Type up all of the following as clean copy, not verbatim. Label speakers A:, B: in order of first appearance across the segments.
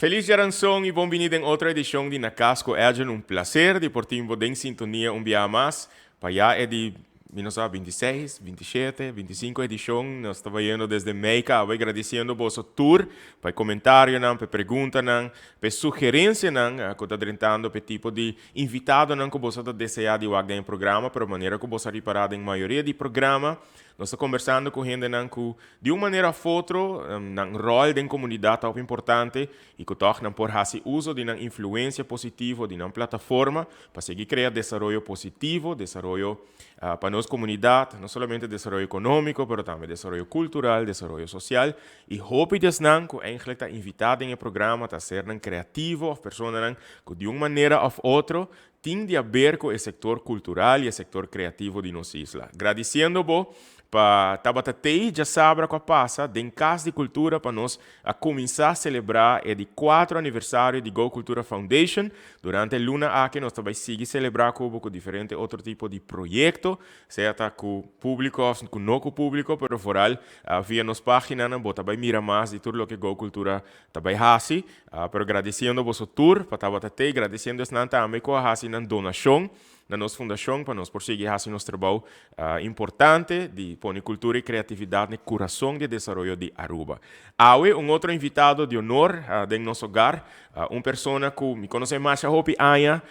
A: Feliz Geração e bem-vindo em outra edição de Na Casco Edgen. Um prazer de portimos em sintonia um dia mais. Para já é de, não sabe, 26, 27, 25 edição. Nós estamos indo desde Meika. Agradecendo o vosso tour, para comentário, para pergunta, para sugerência, que está tentando, para tipo de invitado que você está desejando de guardar em programa, para maneira que você está preparado em maioria de programa. Nós estamos conversando com gente que, de uma maneira ou outra, o rol da comunidade é importante e que toch não por fazer uso de uma influência positiva de uma plataforma para seguir criar desenvolvimento positivo, desenvolvimento para nossa comunidade, não somente desenvolvimento econômico, mas também desenvolvimento cultural, desenvolvimento social. E rápidas que eigenlijk está invitado em programa a ser criativo, ou pessoas que de uma maneira ou outra tem de ver com o setor cultural e o setor criativo de nossa isla. Agradecendo-vos para tabatatei já sabe o que passa, em Casa de Cultura, para nós a começar a celebrar o 4º aniversário de Go Cultura Foundation. Durante a luna aqui, nós também seguir celebrar com diferente outro tipo de projeto, seja com o público ou com não com o público, mas foral, via nossa página, nós também mira mais de tudo o que Go Cultura também faz. Pero agradecendo o vosso tour, para tabatatei, agradecendo também com a na donação na nossa fundação, para nós prosseguir fazendo nosso trabalho importante de pôr cultura e criatividade no coração de desenvolvimento de Aruba. Hoje, outro invitado de honor de nosso hogar, uma pessoa que me conhece mais a Hopi Aya,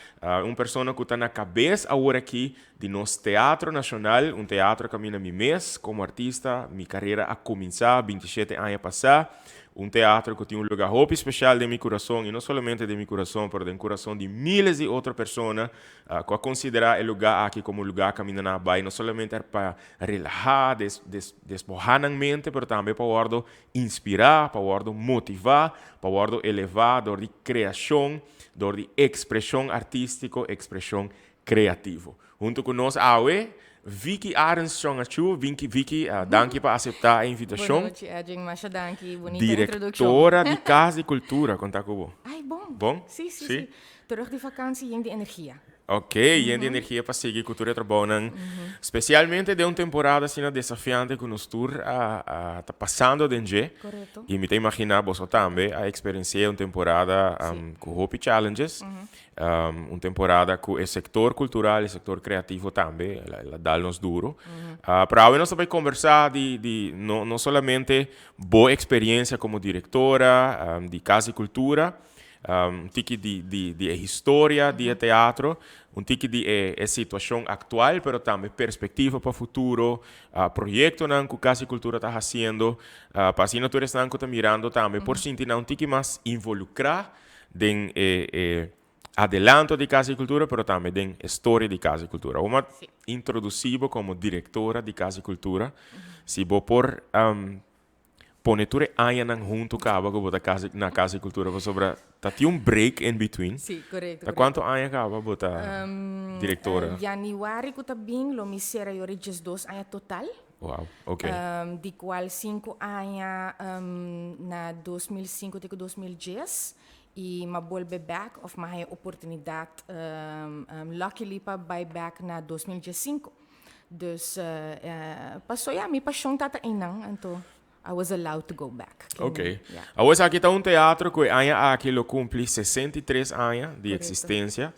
A: uma pessoa que está na cabeça agora aqui de nosso Teatro Nacional, teatro que a minha mês como artista, minha carreira a começar 27 anos passar. Teatro que tem lugar muito especial de meu coração, e não somente de meu coração, mas do coração de milhares de outras pessoas que consideram o lugar aqui como um lugar que caminha na baia, não somente para relaxar, despojar a mente, mas também para inspirar, para motivar, para elevar, de criação, de expressão artística, expressão criativa. Junto com nós, Vicky Armstrong, Vicky, danke por aceitar a invitação.
B: Boa noite, Edwin Masha, danke. Bonita
A: Diretora de Casa de Cultura, conta com você.
B: Ai, bom.
A: Bom?
B: Sim. Terug de vakantie e de energia.
A: Ok, e de energia para seguir cultura trabalhando, especialmente de uma temporada assim desafiante que nos tour está passando dentro.
B: Correto.
A: E me imaginar você também a experienciar uma temporada com Hopi Challenges, uma temporada com o setor cultural e o setor criativo também, ela dá-nos duro. Para hoje nós vamos conversar de não somente boa experiência como diretora de Casa de Cultura, tique de história de teatro, tique de situação atual, mas também perspectiva para o futuro, projeto que a Casa de Cultura está fazendo, para assim nós estamos mirando também, por sentir um tique mais involucrar em adelanto de Casa de Cultura, mas também em história de Casa de Cultura. Uma introduzido como diretora de Casa de Cultura, se vou por poneture aia nang junto kaba ko bota na Casa de Cultura sobre tati break in between.
B: Sim, correto.
A: Da quanto aia kaba bota diretora?
B: Januari ko tabing lo misera yori just 2 anos total.
A: Wow, ok.
B: De qual 5 anos na 2005 até 2010 e ma volve back of ma oportunidade luckily pa buy back na 2015. Dus passou mi paixão tata inang anto. I was allowed to go back.
A: Ok.
B: Yeah.
A: Agora aqui está teatro que aqui lo cumpre 63 anos de existência.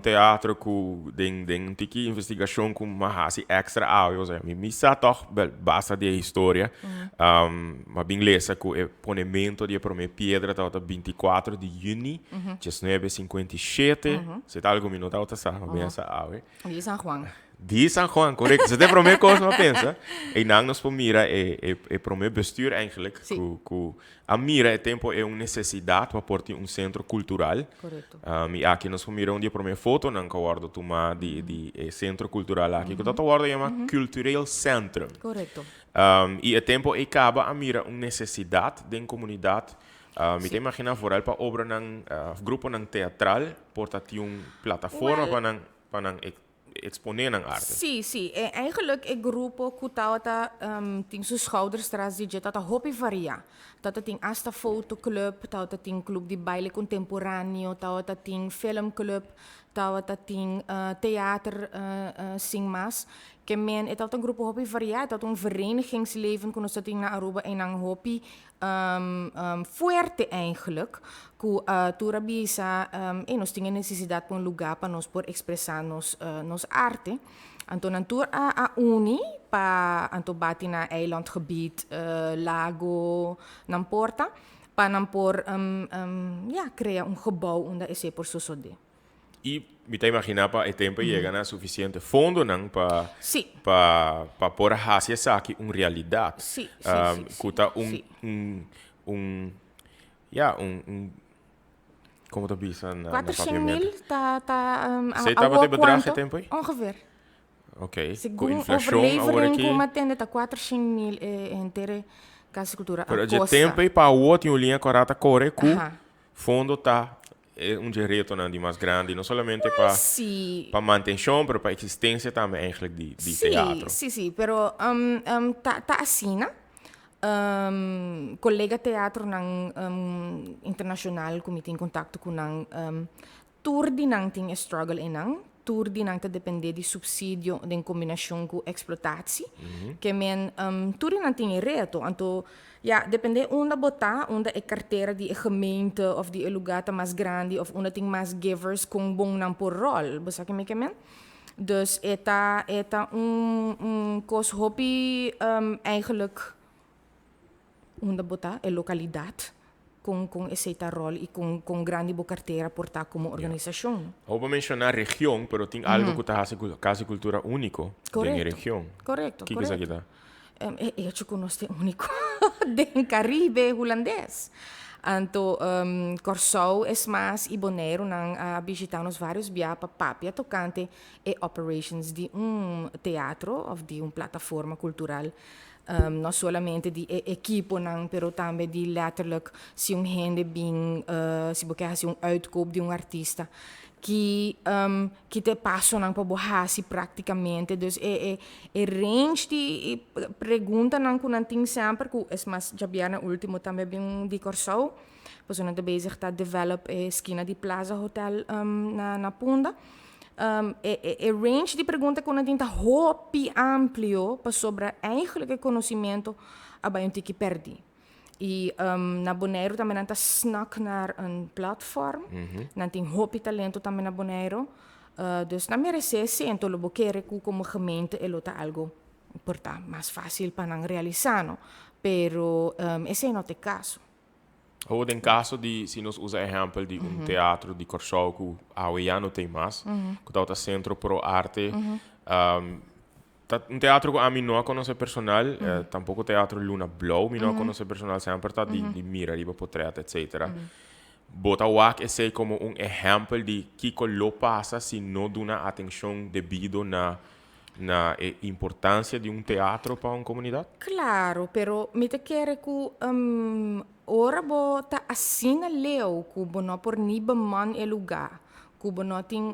A: Teatro que tem tiki investigação com uma extra áudio, ou seja, me está toch basta de história. Mas bem lesa que o ponemento de primeira pedra tá 24 de junho de 1957. Se tá algo minuto tá sabe, mas essa áudio.
B: De San Juan.
A: De San Juan, correto. Você tem primeira coisa que pensa. E não nos mira primeiro bestuur eigenlijk. Que a mira é tempo é uma necessidade para pôr centro cultural.
B: Correto.
A: E aqui nos mira onde a primeira foto não que guardo tomar de centro cultural aqui. Que tá guardo chama Cultural Centrum.
B: Correto.
A: E a tempo é acaba a mira uma necessidade da comunidade. Me tem imaginar vooral para obra ng grupo ng teatral, portati uma plataforma para exponer ng arte.
B: Sim. Eigenlijk é grupo que tata tem seus schouders traz de tata hopi varia. Tata tem asta fotoclub, tata tem clube de baile contemporâneo, tata tem filmclub, tata tem teatro sing mas. que men het een grupo hobby variado, het een verenigingsleven kunnen ze in Aruba en een hobby fuerte eigenlijk, que tura bisa nos tinha necessidade para um lugar para nós por expressar nos arte. Então, nantur a uni para anto bati na eilandgebied, lago, nan porta, para nan por crear um gebouw onde esse por sosode.
A: E me te imaginar para o tempo chega na suficiente fundo não para
B: Sim.
A: para pôr a essa aqui uma realidade.
B: Sim,
A: Kuta como tu bisa na
B: 400.000
A: Você estava te bedrag tempo aí?
B: Ongeveer.
A: Oké. Com
B: Segundo
A: inflação agora
B: overlevering
A: aqui.
B: como atende tá 400.000 inteira casa cultura
A: Pero
B: a
A: de
B: costa.
A: tempo aí para o outro linha corata corre com
B: Ajá.
A: fundo tá direito de mais grande, não somente para
B: Sí.
A: para manutenção, mas para existência também eigenlijk de teatro.
B: Sí, pero tá assim, né? Colega teatro ng internacional kung tem contato com nang tour di nang ting struggle inang tour di nang ta depende di subsídio den combinação com exploitatie que men tour di nang ting reto anto ja depende onda botar onda e carteira di gemeente of di lugar ta mais grande of onda ting mais givers com bom nang por rol basa que me que men. Dus eta kos hobby eigenlijk onda botar é localidade com essa rol e com grande boa carteira portar como organização.
A: Eu vou mencionar região, mas tem algo que está casa cultura único
B: Correcto.
A: em região.
B: Correto,
A: Que
B: correto.
A: coisa que dá?
B: Eu conheço único do Caribe holandês. Então, Corsou é mais e Bonaire a visitar nos vários biapa papia tocante e operations de teatro ou de plataforma cultural. Não somente de equipo, pero também de letterlijk se gente bem, se você quer uitkoop de artista que te passam para borrar praticamente. Dus range de pergunta não que não tem sempre que é mais já bem na último também bem de Corsou, pois não bezig está develop esquina de Plaza Hotel na Punda. Range de pergunta que tem hopi amplio para sobre eigenlijk conhecimento a een tikje perdi. E na Bonaire também está snack naar een platform. Dan tem hopi talento também na Bonaire. Dus na minha recesse então lo boquere como gemeente e lota algo porta mais fácil para realizar, no? Pero esse não é o caso.
A: Ou em caso de, se nós usa exemplo de teatro de Corsou que a não tem mais, que está centro pro arte, teatro que a mim não conhece personal, tampouco teatro Luna Blow, mim não conhece personal, sempre está de mira, de portreto, etc. Bota o esse como exemplo de que lo passa se não dá atenção devido na importância de teatro para uma comunidade?
B: Claro, pero me te quer que ora bota assim na leu que bono por niba man e lugar, que bono tem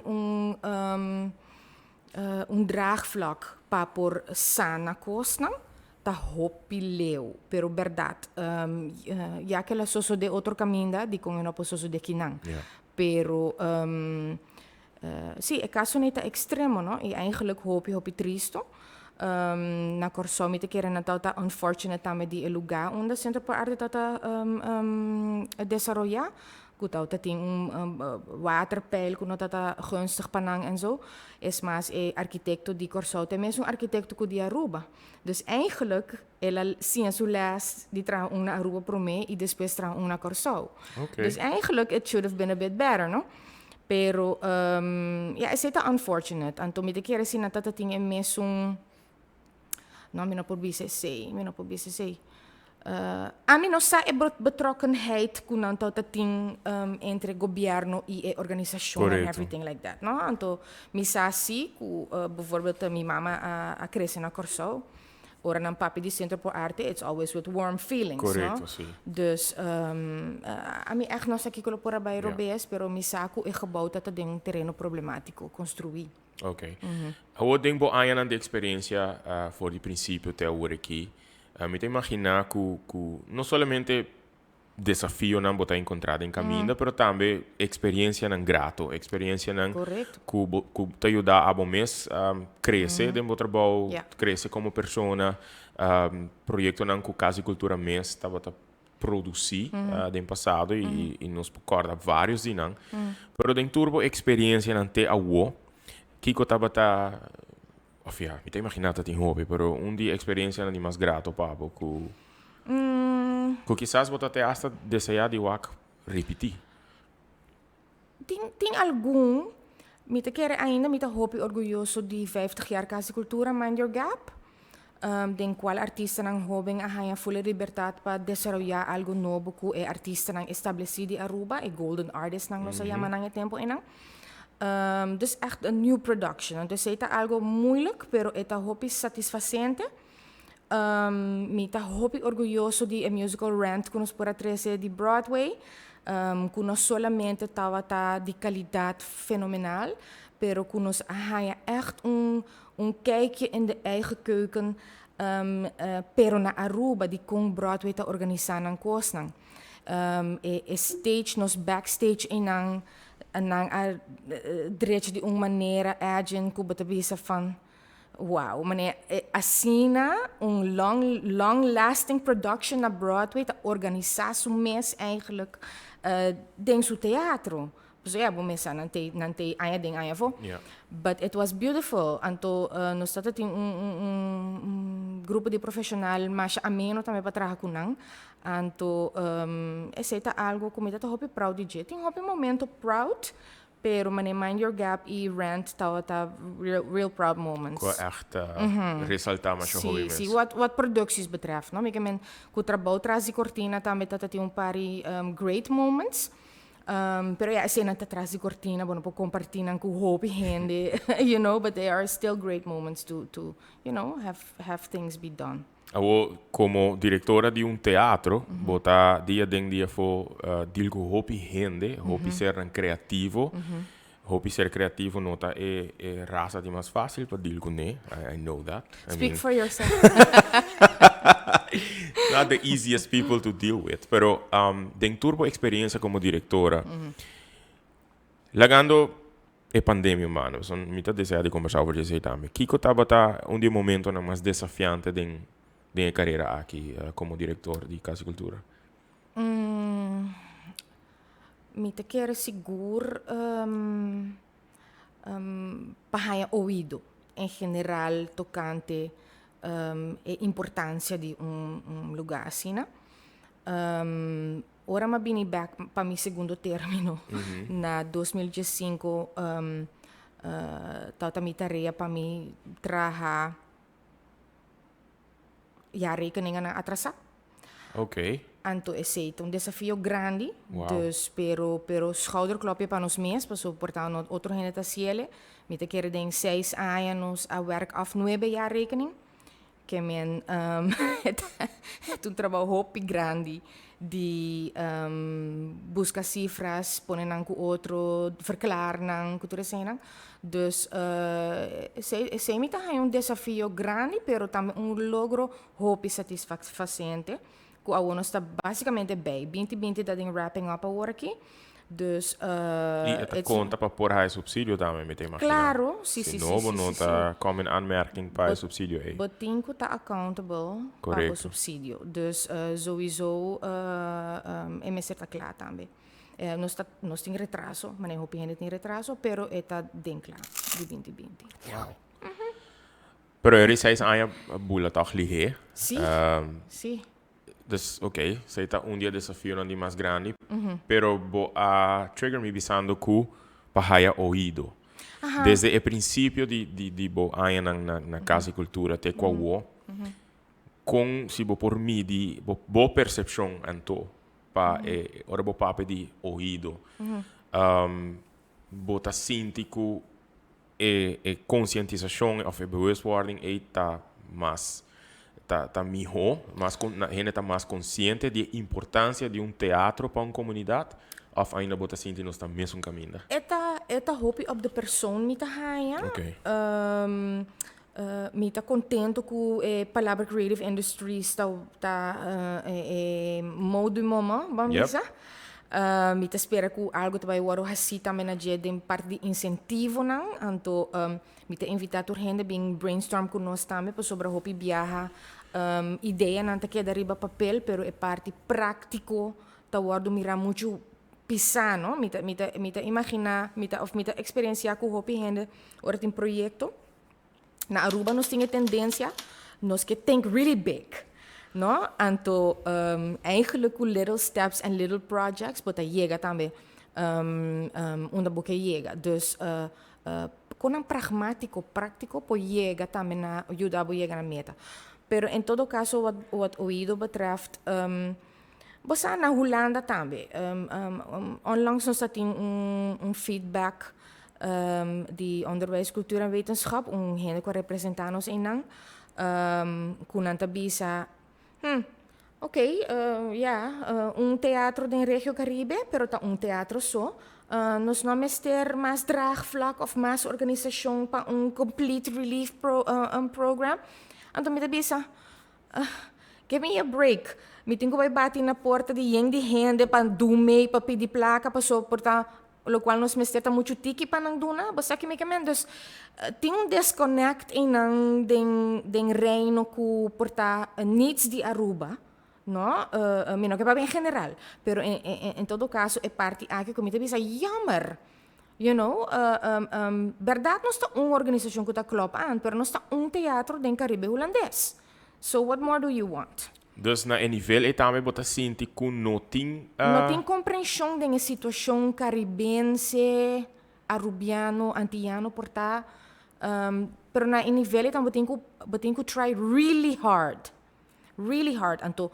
B: draagvlak para por sana costa, tá hopi leu, pero verdade, já que ela só de outro caminho, de como não posso de kinang, pero sim, é caso niet extremo, no? E eigenlijk hopi tristo. Na Corsou me te keren na tauta unfortunate tame di lugar onde centro para arte tauta desarrollar. Que tauta tem waterpeil, que não tauta gunstig panang en zo. Es mas arquitecto di Corsou, tem mesmo arquitecto que di Aruba. Dus eigenlijk ela sim su les di tra una Aruba pro me e depois tra una Corsou.
A: Okay.
B: Dus eigenlijk it should have been a bit better, no? Pero é unfortunate. Anto me te keren si na tata ting mesmo não, me não por BCC. A mim não sai betrokkenheid com tot ting entre governo e organização and everything like that. No? Então, me sa si, bijvoorbeeld minha mama a crescer na Corsou, ora nan papi di Centro por Arte, it's always with warm feelings.
A: Correto,
B: no?
A: sim.
B: Dus a mim echt não sei que por bij Robes, pero me saco e gebouw dat het een terreno problemático construir.
A: Ok. Eu tenho anos de experiência por de princípio até agora aqui. Me te imaginar que não somente desafio não botar encontrado em caminho, pero também experiência não grato, experiência não
B: Correto.
A: que te ajuda a bom mês crescer dentro do trabalho,
B: Yeah.
A: crescer como pessoa, projeto não que Casa e Cultura mês estava a produzir no passado e nos recorda vários de não, pero dentro turbo experiência não te awo, Kiko estava ofia, me te imaginado tem hobby, pero dia experiência não é mais grato papo que quizás você até hasta desejar de wak repetir.
B: Tem algum, me te quer ainda, me te hoop orgulhoso de 50 jaar Casa e Cultura, Mind Your Gap. Den qual artista nang hobing a haya full liberdade para desarrollar algo novo que é artista nang estabelecido em Aruba, é golden artist nang nossa chama nang tempo inang. Dus echt een new production. Dus het is algo moeilijk, pero het is hopi satisfacente. Me está hopi orgulhoso de musical Rent que nos por trazer de Broadway. Que não solamente estava de qualidade fenomenal, pero que nos haya echt kijkje in de eigen keuken, pero na Aruba, die kon Broadway te organiseren aan kostnang. Stage, nos backstage in ang direito de uma maneira agent que bota bisa van wow, maneira assina long lasting production na Broadway te organizar so mês eigenlijk dentro do teatro. Dus ja, we mensen nante aya ding aya vo.
A: Yeah.
B: But it was beautiful. Anto no stata ting grupo de profissional mas ameno também para trabalhar com nang. Anto essa algo como eu tô hope proud de jet. Tem hope momento proud, pero mane Mind Your Gap e Rent tá real proud moments.
A: Que echt resaltar mais o hobby
B: Sim,
A: mesmo.
B: wat producties betreft, no? Ik ben ku trabalho traz de cortina também tá tem pari great moments. Pero ja, se na atrás de cortina, bueno, po compartilham com hobby gente, you know, but they are still great moments to you know, have things be done.
A: Como diretora de teatro, botar dia dentro dia for dilgo hobby gente, hobby ser criativo. Hobby ser criativo nota é raça de mais fácil para dilgo né. I know that.
B: Speak for yourself.
A: Not the easiest people to deal with, pero den turbo experiência como diretora. Lagando a pandemia, mano, son mitad deseado de conversar sobre isso também. Kiko estava dia momento mais desafiante de carreira aqui como diretor de Casa e Cultura.
B: Me te quero seguro para ouvido em geral tocante a importância de lugar assim, né? Ora me vim back para meu segundo término na 2015 tava minha tarefa para mim trabalhar ja rekeningen atrasar.
A: Ok.
B: Anto é um desafio grande,
A: Wow.
B: dus pero schouderklopje para nós mesmos, para suportar outro gente a ciele. Me te quero den 6 anos a werk af 9 jaar rekening. Que men het un trabalho hopi grande de buscar cifras, poner nang com outro, verklaar nang com tudo assim. Dus sei me tá desafio grande, pero também logro hopi satisfacente. Que a uno está basicamente bem. 2020 dat ding wrapping up agora aqui. Dus
A: E het conta para pôr high subsídio também, me tem imaginado.
B: claro, sim.
A: Novo nota como em aanmerking para subsídio aí.
B: But Tinko está accountable para o
A: Correcto.
B: subsídio. Dus sowieso MSC está claro também. Nós temos retraso, mas não tem retraso, pero está bem claro de 2020.
A: Wow. Pero er is 6 anos bula toch lihe.
B: Sim, sim.
A: Dus oké, sei tá dia desafio não de mais grande, pero bo a trigger me bisando ku pahaya oído. Desde o princípio de bo aya na casa e cultura te qua wo, com se bo por mim de bo percepção anto pa ora bo pape de oído. Bo ta sintiku e conscientização of bewustwording tá mais tá melhor, a gente tá mais consciente da importância de teatro para uma comunidade, of ainda bota sentir nós tá mesmo caminho.
B: Eta hoop op de persoon niet te haaien.
A: Oké.
B: me tá contento com a palavra creative industry está modo mama, vamos
A: Yep.
B: dizer. Me tá espera que algo também o aro assim também na dia de parte de incentivo não, então me tá invitar a gente bem brainstorm com nós também para sobre a hobby viajar, ideia não tá que dar riba papel, pero é parte prático tá o aro mirar muito pisar, não? Me tá imaginar, me tá experienciar com o hobby gente, ora tem projeto. Na Aruba nós temos tendência, nós que think really big. No? Então, eigenlijk com little steps and little projects, but chega também onde boca chega. Dus, com um pragmático, prático, pode chegar também na ajudar a chegar na meta. Pero em todo caso, wat ouvido betreft, você na Holanda também. Onlangs nós temos feedback die onderwijs, cultuur en wetenschap, gente que representar nos em nang, kunanta bisa, teatro de regio Caribe, pero tá teatro só. Nós não ter mais draagvlak of mais organisação para complete relief program. Então me bisa, give me a break. Me tenho que bater na porta de gente para dormir, para pedir placa, para suportar. Lo qual nos mesteta muito tiki para não duna, basta que me dus tem disconnect em den reino que porta needs de Aruba, no? Mino que bem general, pero em todo caso é parte aqui que me bisa jammer. You know, verdade não está organização que está klop aan, pero não está teatro den Caribe holandês. So what more do you want?
A: Dus na een nível é também botar sinti com noting.
B: Não tem compreensão da situação caribense, arubiano, antiano, porta. Pero na nível também tem que try really hard. Really hard. Então,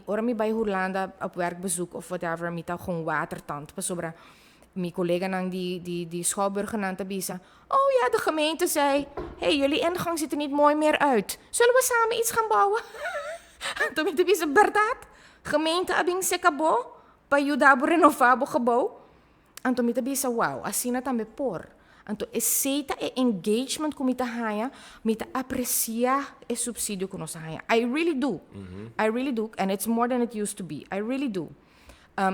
B: ora me bij Holanda op werkbezoek of whatever, me gewoon watertand. Pas sobre mijn collega nang die schouwburger nang bisa. Oh ja, de gemeente zei, hey, jullie ingang ziet er niet mooi meer uit. Zullen we samen iets gaan bouwen? En toen me bisa, verdade? Gemeente abing se acabou para ajudar a renovar o gebouw. En toen me bisa, wow, assim na também por. Então, aceita e engagement com mita haya, mita apreciar e subsídio com nossa haya. I really do. I really do. And it's more than it used to be. I really do.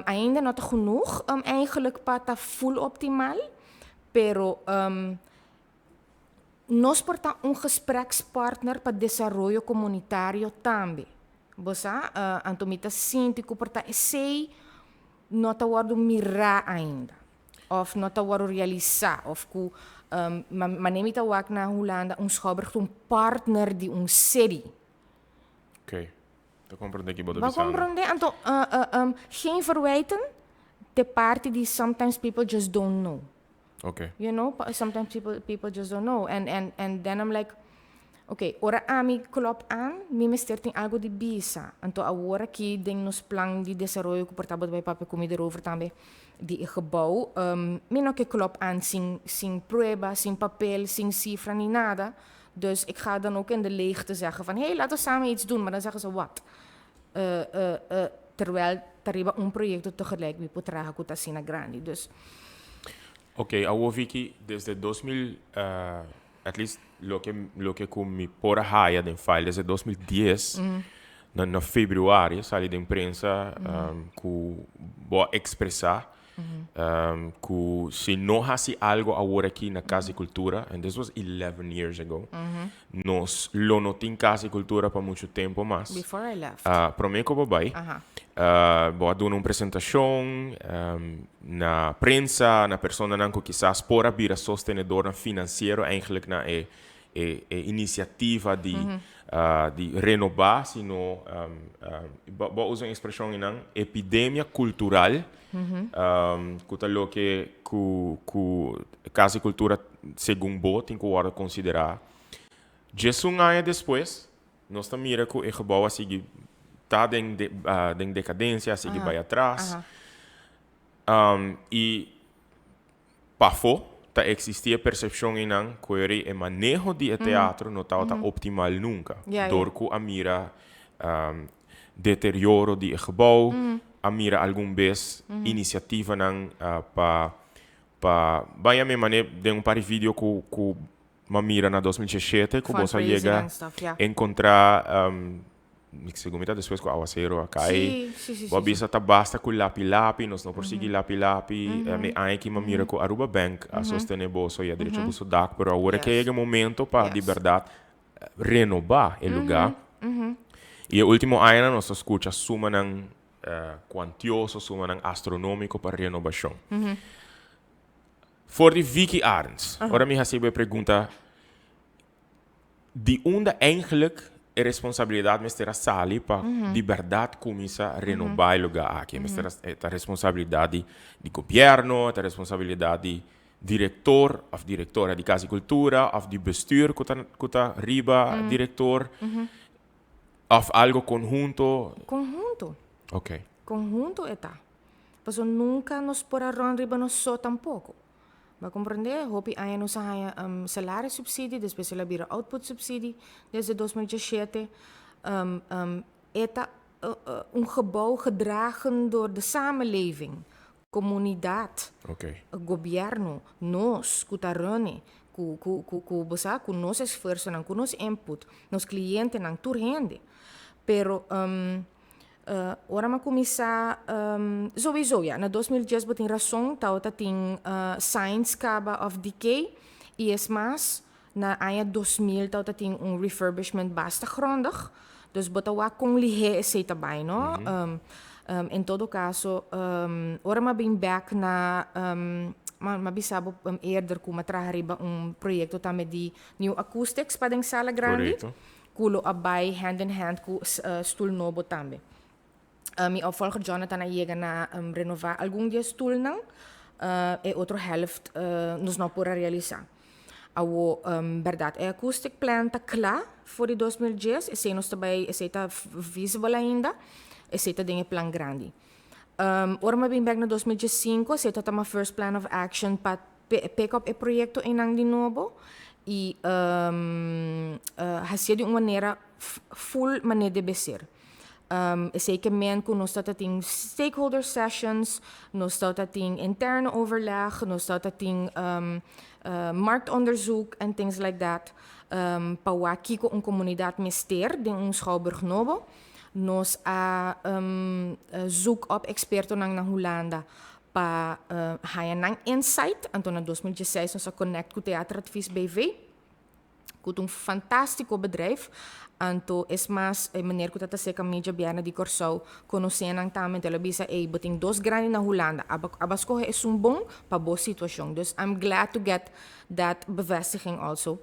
B: Ainda não está genoeg, eigenlijk para estar full optimal. Pero nós portamos gesprekspartner para desenvolvimento comunitário também. Você, então, mita sinto que porta sei não está wado mirar ainda. Of não está wado realizar. Of que manemita wak na Holanda schouwburg partner de série.
A: Ok. Eu compreendo aqui, Bodo
B: Maar compreende, então, geen verwijten. De parte die sometimes people just don't know.
A: Ok.
B: You know, sometimes people just don't know. And then I'm like, okay, ora ami klop aan, mi mister tem algo de bisa. Então, agora que tem nos plan de desenvolvimento que portava bij papa comida erover também de gebouw, mi não que klop aan sin prueba, sin papel, sin cifra, ni nada. Dus ik ga dan ook in de leegte zeggen van, hey, laten we samen iets doen. Maar dan zeggen ze, wat? Terwijl er project tegelijk bij Potraga Kutasina Grande. Dus...
A: Ok, a Woviki, desde 2000, at least lo que com mi por haya den file, desde 2010, na februário, sali da imprensa, que vou expressar, que se não hasi algo agora aqui na Casa de Cultura, and this was 11 years ago, nós lo não tem Casa de Cultura para muito tempo mais.
B: Before I left.
A: Prometo que vou vou dar uma apresentação na prensa, na persona que quizás pode vir a sostenedor financeiro, eigenlijk na iniciativa de renovar, sino vou usar a expressão em epidemia cultural, que lo que Casa de Cultura, segundo Bo, tem que considerar. Já um ano depois, nós estamos mirando que o gebouw está em decadência, sigue vai atrás. E pafo, tá existia percepção em não que o manejo de teatro não está optimal nunca. Dorco a mira deterioro de gebouw, a mira algum vez iniciativa não para vai a me manejo de par vídeo que mira na 2017, que você
B: Fundraising
A: chega
B: and stuff, yeah.
A: encontrar segunda depois com o aguaceiro acá
B: Sim.
A: Bobisa tá basta com lapi nós não prosseguir lapi me ai que mira com Aruba Bank a sostener bolso e a direita bolso DAC, pero agora que é o momento para de verdade renovar o lugar. E o último ano nós escuta suma ng quantioso, suma ng astronômico para renovação. Voor de Vicky Arns, agora me recebe a pergunta de onde eigenlijk a responsabilidade mestra sali para de verdade começar a renovar o lugar aqui. Mestra a responsabilidade de governo, a responsabilidade diretor of diretora de Casa e Cultura, of de bestuur kuta riba diretor, of algo conjunto.
B: Conjunto.
A: Ok.
B: Conjunto está. Pues nunca nos porá riba nos só tampouco. Vai compreender? Hopi aí nos há salário subsídio, depois ela vira output subsídio desde 2017. Eta gebouw gedragen door de samenleving, comunidade, governo, nós, kutarone, ku nos esforço, ku nos input, nos clientes, nang turhende. Pero ora ma começar sowieso ja na 2010 botin razão tauta ting science kaba of decay e es mas na aya 2000 tauta ting refurbishment basta grondig dus botawa com lihe esse tabai no em todo caso ora ma bin back na ma bisabo eerder kuma trahariba proyecto tame di new acoustics padeng sala grande kulo abai hand in hand ku stoel nobo tambe. Mijn opvolger Jonathan llega na renovar algum dia stoel nang e outra helft nos não por realizar. Awo verdade, a acoustic plan tá klaar voor die 2010, e nos também e tá visible ainda, e tá dinge plan grande. Ora ma bin back na 2005, e tá ma first plan of action para pick up e proyecto em nang de novo e hasia de uma maneira full maneira de beser. Zeker men kun nos dat in stakeholder sessions, nos dat in interne overleg, nos dat in marktonderzoek en things like that. Pawa kiko een comunidad mister de ons Schouwburg Nobo. Nos zoek op experto nang na Hollanda pa haya nang insight. Anto na 2016 nos connect ku Teatro Advies BV. Kut een fantástico bedrijf. Anto es mas meneer ko tata seka media biana di Corsau conocen ang tamen telebisa boting dos grande na Hollanda abas ko is een bom pa bo situação. Dus I'm glad to get that bevestiging also.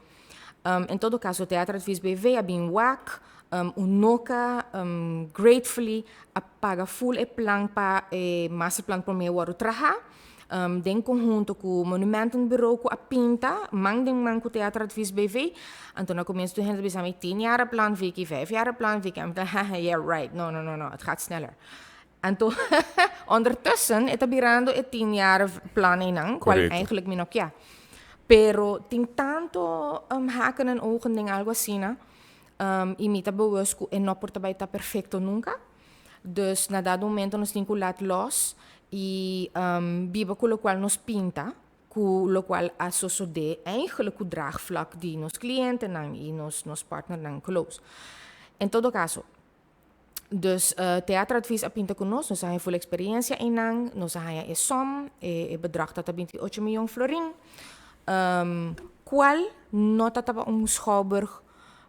B: In todo caso Teatro Advies BV abin wak unoka gratefully apaga full e plan pa masterplan pro me waru traha. Den conjunto com o Monumentenbureau com a pinta, mang com o Teatro Advies BV. Então, na começo do gente pensava, 10 jaar plan, Vicky, 5 jaar plan, Vicky. En dan, yeah, right, no, het gaat sneller. Então, ondertussen, het abirando het 10 jaar plan in, qual eigenlijk min ook ja. Pero, tem tanto haken en ogen, ding algo assim, imita bewust, en no porta bij ta perfecto nunca. Dus, na dat momento, nos tem que laat los. E biba com o qual nos pinta, com o qual associamos eigenlijk o draagvlak die nos cliënten e nos partner nang close. In todo caso, dus Teatro Advies a pinta conosco, nós temos full experiência em nang, nós temos som, bedrag dat 28 miljoen florin, qual não tava Schouwburg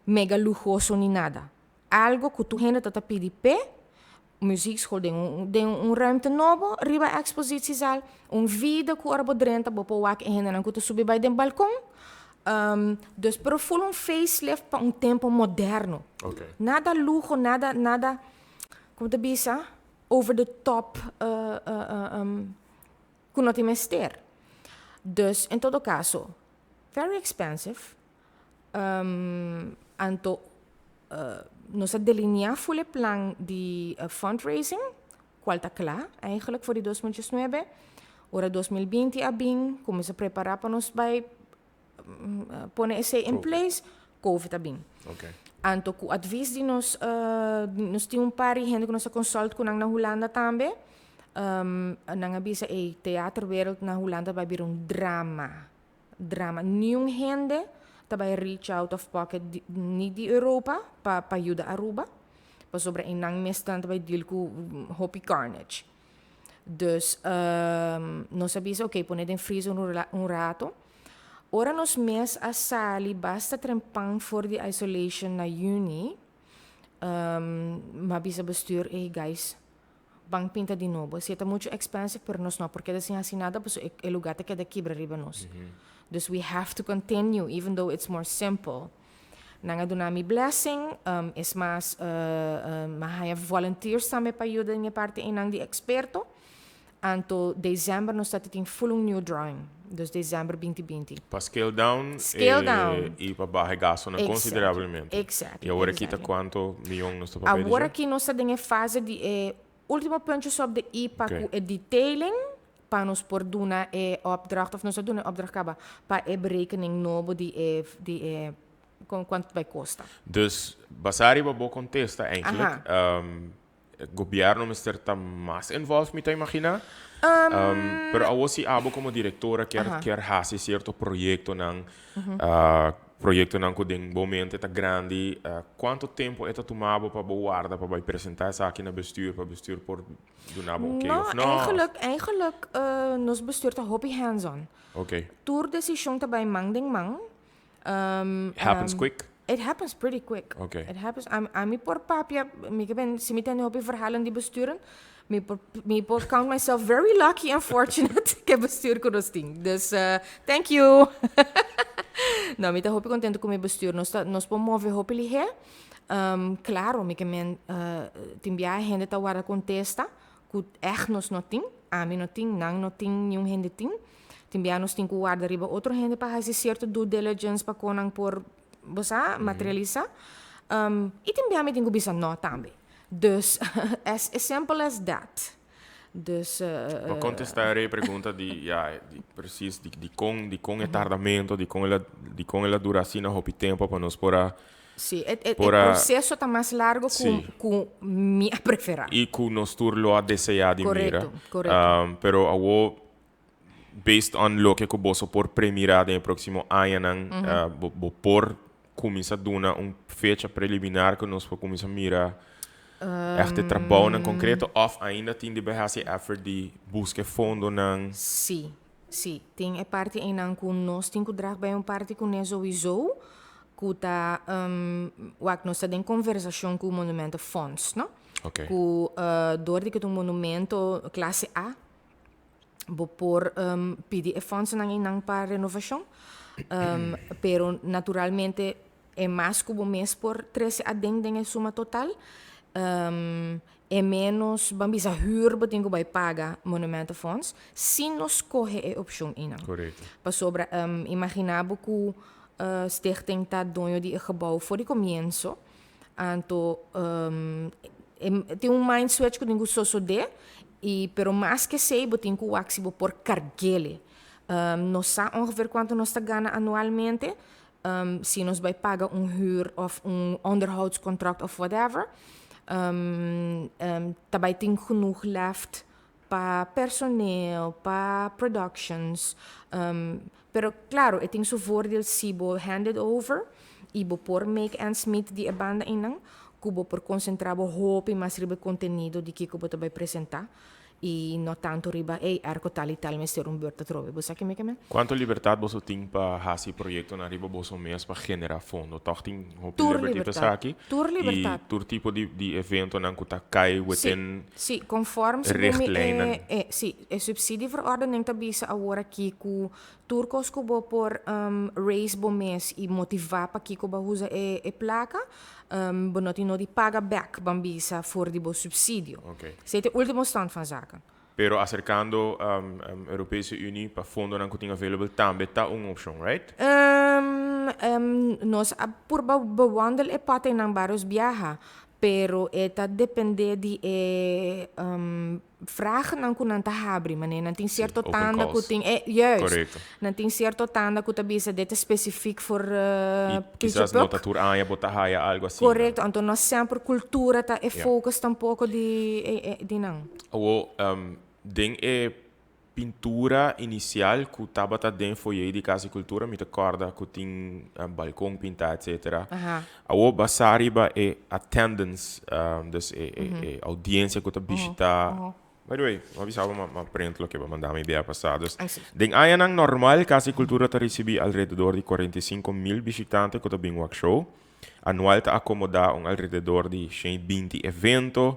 B: mega lujoso ni nada. Algo que tu gente tata PDP, muziekschool den ruimte nobo, riba expositiezaal, vida ku arbo drenta bopo wak en dan kuto subi bij den balkon. Dus pero full facelift pa tempo moderno.
A: Okay.
B: Nada lujo, nada como te bisa over the top kunot investeer. Dus in todo caso, very expensive. Anto nos delinear full plan die fundraising, qual tá klaar eigenlijk voor die 2019. Ora 2020 abing, como se preparar para nos bij poner esse in place, COVID abing.
A: Okay.
B: Anto ku advies die nos tem pari gente que nos consult kunang na Hollanda tambe. Nang abisa teaterwereld na Hollanda bij bir drama. Nieuw hende tabay reach out of pocket niet die Europa pa ayuda Aruba. Pa sobra inang mestan tabay deal ko hopi carnage. Dus nós sabia, ok, pôr em freezer rato. Ora nos mês a sali basta trempang for the isolation na Juni. Mabisa bestuur, hey guys, bang pinta de novo. Se está muito expensive, pero nós não, porque assim assinada, pues el lugar te queda quebra riba nós. Dus we have to continue, even though it's more simple. Nanga dunami blessing, is mas mahaya volunteers também para ajudar em parte inang di experto. Anto dezembro nós está tem full new drawing. Dus dezembro 2020.
A: Para scale down e para baixar gasto consideravelmente.
B: Exactly.
A: E agora aqui está quanto milhão nós está
B: agora aqui nós estamos em fase de último puntje sobre de IPA com detailing para nos por doen opdracht of nós doen opdracht kaba para berekening novo de quanto vai custar.
A: Dus basari babo contesta eigenlijk. Het governo está mais involved, me imagina. Pero a você abo como diretora quer fazer certo projeto nang kuding momento tá grande. Quanto tempo está tomado para guardar para apresentar essa aqui na bestuur para bestuur por do nabo oké of no?
B: Eigenlijk nos bestuur tá hobby hands-on.
A: Okay.
B: Tour decisão tá bij mang ding mang.
A: Happens quick.
B: It happens pretty quick.
A: Okay.
B: It happens. I'm por papia. Ik ben simiten hobby verhalen die besturen. Me por count myself very lucky and fortunate que bestuur com os ting. Dus thank you. Não, me tá hobby contente com meu bestuur. Nós pomove hobby lihe. Claro, me que men timbia gente tá wara contesta. Ku echt nos noting. Ami noting, nang noting, yung gente ting. Timbia nos ting ku guarda riba outro gente para fazer certo due diligence para konang por bosa materializa. E timbia me ting ku bisa no também. Dus as simple as that. Dus
A: para contestar a pergunta de precies de com retardamento, de com ela duração houve tempo para nós por
B: Sim, o processo está mais largo com minha preferência.
A: E com nós turlo a desejar de mira.
B: Correto.
A: Pero awo based on lo que você por premirar no próximo ano nang por começar duna fecha preliminar que nós por começar mirar echt het trabalho concreto of ainda tem de behazen effort de buscar fundo nang
B: Sim, tem a parte em nang com nós tem que drag bij parte com nós sowieso que tá nós tem conversação com o monumento fonds, não?
A: Okay.
B: Com door de que um monumento classe A bo por pedir fonds nang para renovação, pero naturalmente é mais que o mês por 13 a 10 a suma total. É menos bambisa huur betingo bij paga monumentenfonds se nos corre a opção ina.
A: Correto.
B: Para sobra imaginabo que stichting tá dono de gebouw voor die comienzo. Anto tem mind switch que dingo so de e pero mais que sei betingo o axi por cargele. Nós sa ongeveer quanto nós tá gana anualmente. Se nos vai paga huur of onderhoudscontract of whatever. Daarbij tem genoeg left para personeel, para productions. Pero claro, het tem seu voordeel se bo handed over e bo por make ends meet die banda inang, kubo por concentrar bo hope e mais riba contenido de que kubo também apresentar. E não tanto riba, arco tal e tal, mas ter beurta trove. Você que me quer?
A: Quanto liberdade você tem para fazer projeto na riba você mesmo para generar fundo? Toch tem
B: Tour
A: libertad.
B: Tour libertad.
A: E tour tipo de evento na que tá cai within
B: Sim, conforme
A: richtlijnen.
B: Sim, a subsidieverordening tabisa agora aqui com turcos kubo por raise bo mês e motivar para que kubo usa e placa. Bonoti no di paga back bambisa voor die bo subsidio.
A: Okay.
B: Zit de último stand van zaken.
A: Pero acercando Europese Unie para fundo na que tem available também tá uma opção, right?
B: Nós por bewandel e pata em vários viaja, pero eta depende de vragen aan kunan ta habri, maar nan tin certo tanda kuting juist.
A: Correcto.
B: Nan tin certo tanda kutabisa dit is specifiek voor
A: quizás nota tour anja botahaya algo assim.
B: Correcto, anto nós sempre cultura ta e focus tampouco di nang.
A: O ding pintura inicial que estava dentro foi de Casa e Cultura, me recorda que tinha balcão pintado, etc. A o basariba é attendance, dus é audiência que está visitar. By the way, avisava uma print que vai mandar me dia passados. Den ayan ang normal, Casa e Cultura está recebi alrededor de 45,000 visitantes que está bem work show. Anual está acomoda alrededor de 120 eventos.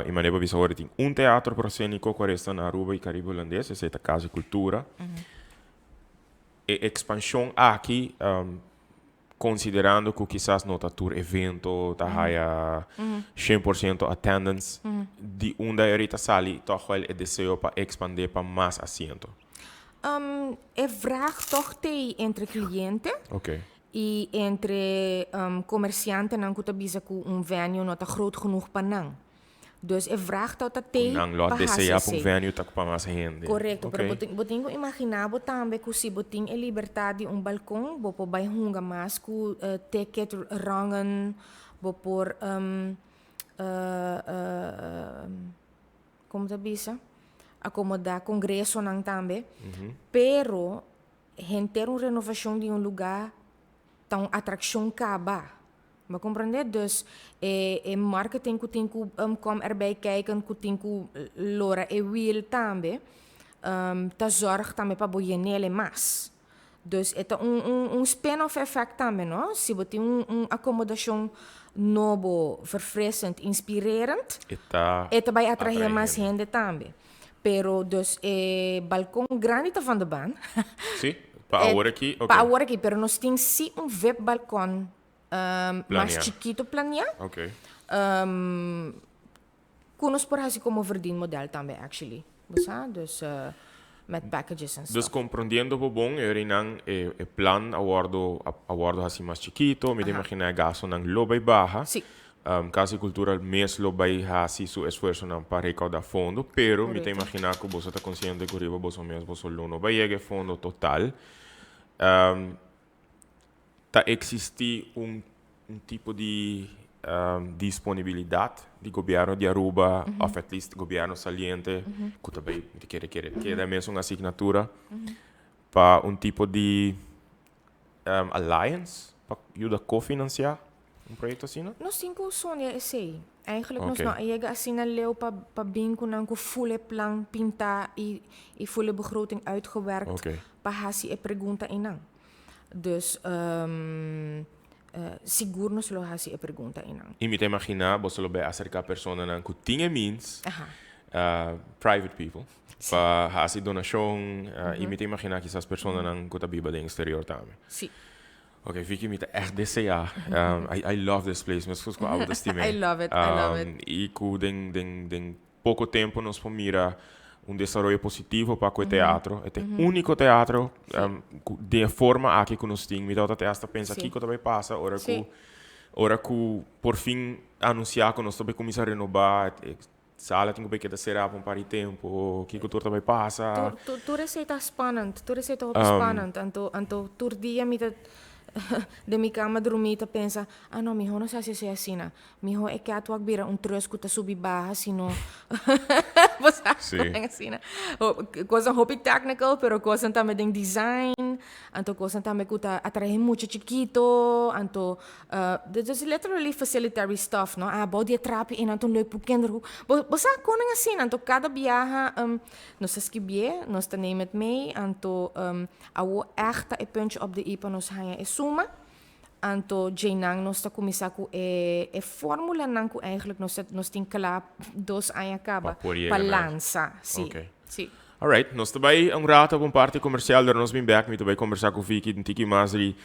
A: In maneira visora tem teatro proscênico que está na Aruba e Caribe Holandês, essa é a Casa e Cultura. E expansão aqui, considerando que quizás no tour evento está haya 100% attendance, de da erita sali, toch wel é desejo para expandir para mais assento.
B: É vraag toch entre cliente
A: Ok.
B: e entre comerciante não que bisa com venue não tá groot genoeg para não. Dus é vraag tot dat te
A: Nang lot deseja para venue tak para mais gente.
B: Correto,
A: Okay.
B: pero botingo imaginar também que se boting a liberdade de balcão, bo po bay hunga mas ku ticket rangen, bo por como te bisa? Acomodar congresso nang também. Pero ter uma renovação de lugar tão atração caba. Maar compreender? Dus marketing que tem que kom erbij kijken, que tem que lora e wil também, tá zorg também para boienele mais. Dus é spin-off effect também, não? Se você tem acomodação novo, verfrissend, inspirerend, это vai atrair mais gente também. Pero dus balcão grande tá van de baan.
A: Sim, para agora aqui.
B: Para agora aqui, pero nós temos sim web balcão mais chiquito planear.
A: Ok.
B: Kunos por assim como verdienmodel também, actually. Dus met packages en
A: Dus
B: stuff.
A: compreendendo bom, nang plan awardo assim mais chiquito, me imagina gasto nang lobby baja.
B: Sí.
A: Casa e Cultura mês lobby hasi su esforço nang para recaudar fundo, pero me imaginar que você está consciente que riba você mesmo você não vai chegar fundo total. Tá existe tipo de disponibilidade de governo de Aruba, ou at least governo saliente, que também quer mesmo uma assinatura para tipo de alliance para ajudar a cofinanciar projeto assim, não?
B: Nós temos que sonhar esse. Eigenlijk
A: Okay.
B: nós não chega assim na leu para bingo nang ko full plan pinta e full begroting uitgewerkt.
A: Okay.
B: Para hasi e pergunta inang. Dus seguro nós lo hasi e pergunta inang.
A: E me imaginar, você lo vai acercar pessoas que tinham means, private people, para fazer donação, e me imaginar que essas pessoas que estão vivendo no exterior também.
B: Sim.
A: Ok, Vicky, me echt desejar. I love this place, mas fui com a autoestima.
B: I love it.
A: E com den pouco tempo nós mira desenvolvimento positivo para o teatro. É o único teatro de forma aqui que nós temos. Me dá até esta pensa aqui que também passa, hora que por fim anunciar que nós também começar a renovar. Sala tem que ser por um par de tempo, que tudo também passa.
B: Tu receita spannend, tu receita op spannend. Anto tur dia me de minha cama dormir e pensa, não, mijo não sei se é assim, mijo é que a tua vira trus que tá subir barra, sino você assim, coisa hobby technical, pero coisa também tem design, anto coisa também que tá atrair muito chiquito, anto this is literally facilitary stuff, no? Body trap in anto leuk pro kinderen. Você koning assim, anto cada viaja nós esquibie, nós tá neem het mee, anto awo echt een puntje op de i para nós hanya e suma. Anto Jainang nós tá começar com fórmula nang ku eigenlijk nós tem klaar dos anya kaba para lança, sim.
A: Okay.
B: Sim.
A: Alright, nós também rato op parte comercial, nós vim back, me também conversar com o Vicky, tiki mais de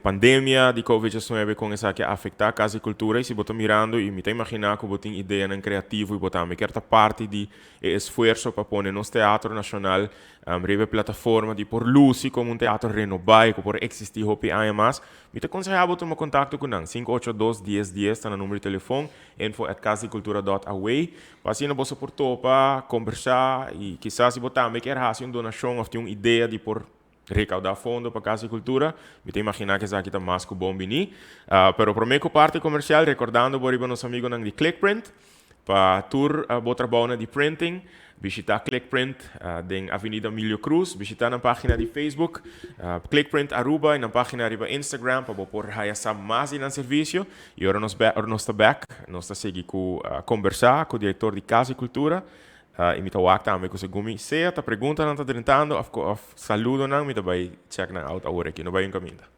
A: pandemia de COVID-19 com essa que afetar a casa e cultura, e se botar mirando e me tá imaginar que botar ideia num criativo e botar me quer parte de esforço para pôr nos teatro nacional reve plataforma de por luz como teatro renovado, que por existir hopi mais, me tá aconselhar botar um contato com nang 582-1010 está no número de telefone info@casaecultura.away, assim você por topa conversar e quizás se botar me quer fazer uma donação ou ter uma ideia de por recaudar fundo para Casa e Cultura, me tem imaginar que isso aqui está mais que bom bini. Pero por meio parte comercial, recordando por nosso amigo de Clickprint, para tour botrabauna de printing, visita Clickprint em Avenida Milho Cruz, visita na página de Facebook, Clickprint Aruba e na página de Instagram para por raiar mais em serviço. E agora nós estamos back, nós estamos seguindo conversar com o diretor de Casa e Cultura. E me tawag também com o Gumi. Se a pergunta não está tentando, saludo não, me vai check na alta hora aqui, não vai encaminhar.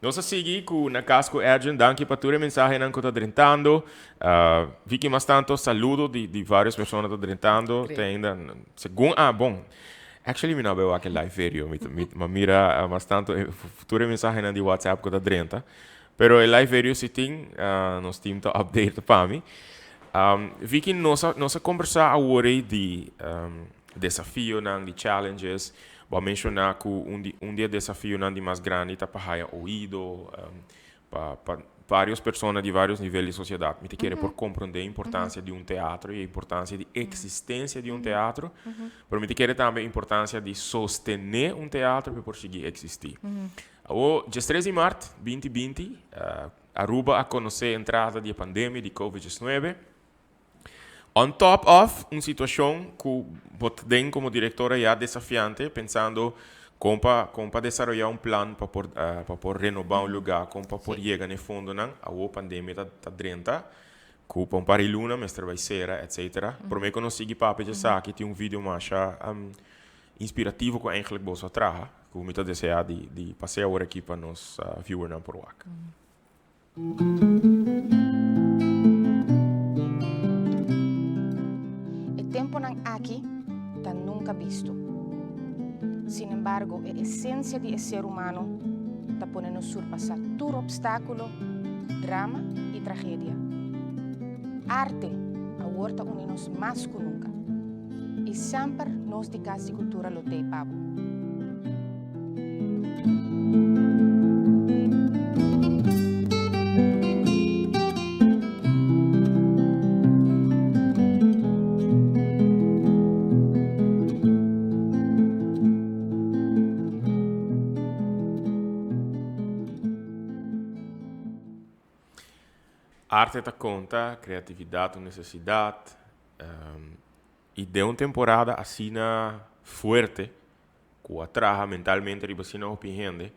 A: Nós seguimos com na casco Edgen, danke para tua mensagem que está drentando. Vi que mais tanto saludo de várias pessoas que estão drentando. Tem ainda, segundo, bom. Actually, eu não vejo aquele live video, mas mira mais tanto tua mensagem de WhatsApp que está drenta. Pero o live video se tem, nós temos que update para mim. Vi que nós conversar agora de desafio, de challenges. Vou mencionar que dia desafio de mais grande está para ouído, para várias pessoas de vários níveis de sociedade. Me quer por compreender a importância de teatro e a importância de existência de teatro, mas me quer também a importância de sostener teatro para conseguir existir. O 13 de março de 2020, Aruba a conhecer a entrada da pandemia de Covid-19. On top of uma situação que você como diretora já desafiante, pensando como para desenvolver plano para renovar um lugar, como para chegar no fundo, a pandemia está dentro, que para a luna, mestre vai ser, etc. Por mim, quando eu segui para a que tem vídeo mais inspirativo que eigenlijk você traga, que eu me desejar de passar a hora aqui para nos viewers por lá.
B: Tempo nang aqui está nunca visto. Sin embargo, a essência do ser humano está podendo surpassar todo obstáculo, drama e tragédia. Arte agora está unindo-nos mais que nunca. E sempre nós de Casa de Cultura lutei pabo.
A: Arte está conta, criatividade, necessidade. E de uma temporada assim forte, que atraja mentalmente e assim não gente.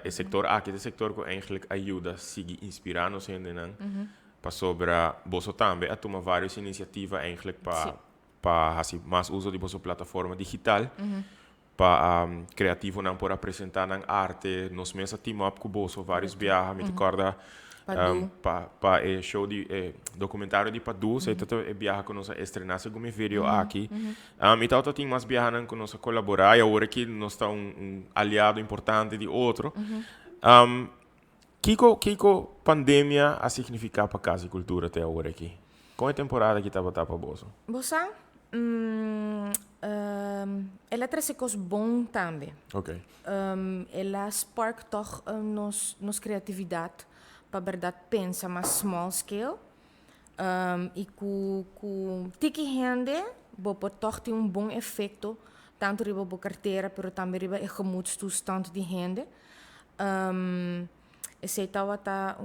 A: O setor aqui, o setor que eigenlijk ajuda a seguir inspirando gente para sobre você também a tomar várias iniciativas eigenlijk para mais uso de vossa plataforma digital. Para criativo não por apresentar arte, nós mesmos team up com você vários viagens, me recorda para o show de documentário de Padu, sei que viaja com nós estrenar segundo vídeo aqui. Então tem mais viajantes com nós colaborar e agora que nós está aliado importante de outro. Que pandemia a significar para Casa e Cultura até agora aqui? Qual é a temporada que estava para você?
B: Você? Ela traz coisas bom também.
A: Ok.
B: Ela spark toch nos criatividade para verdade pensa mais small scale. E com tiki gente, pode toch ter bom efeito tanto riba bo carteira, pero também riba e gemoedstoestand de gente. Sei tá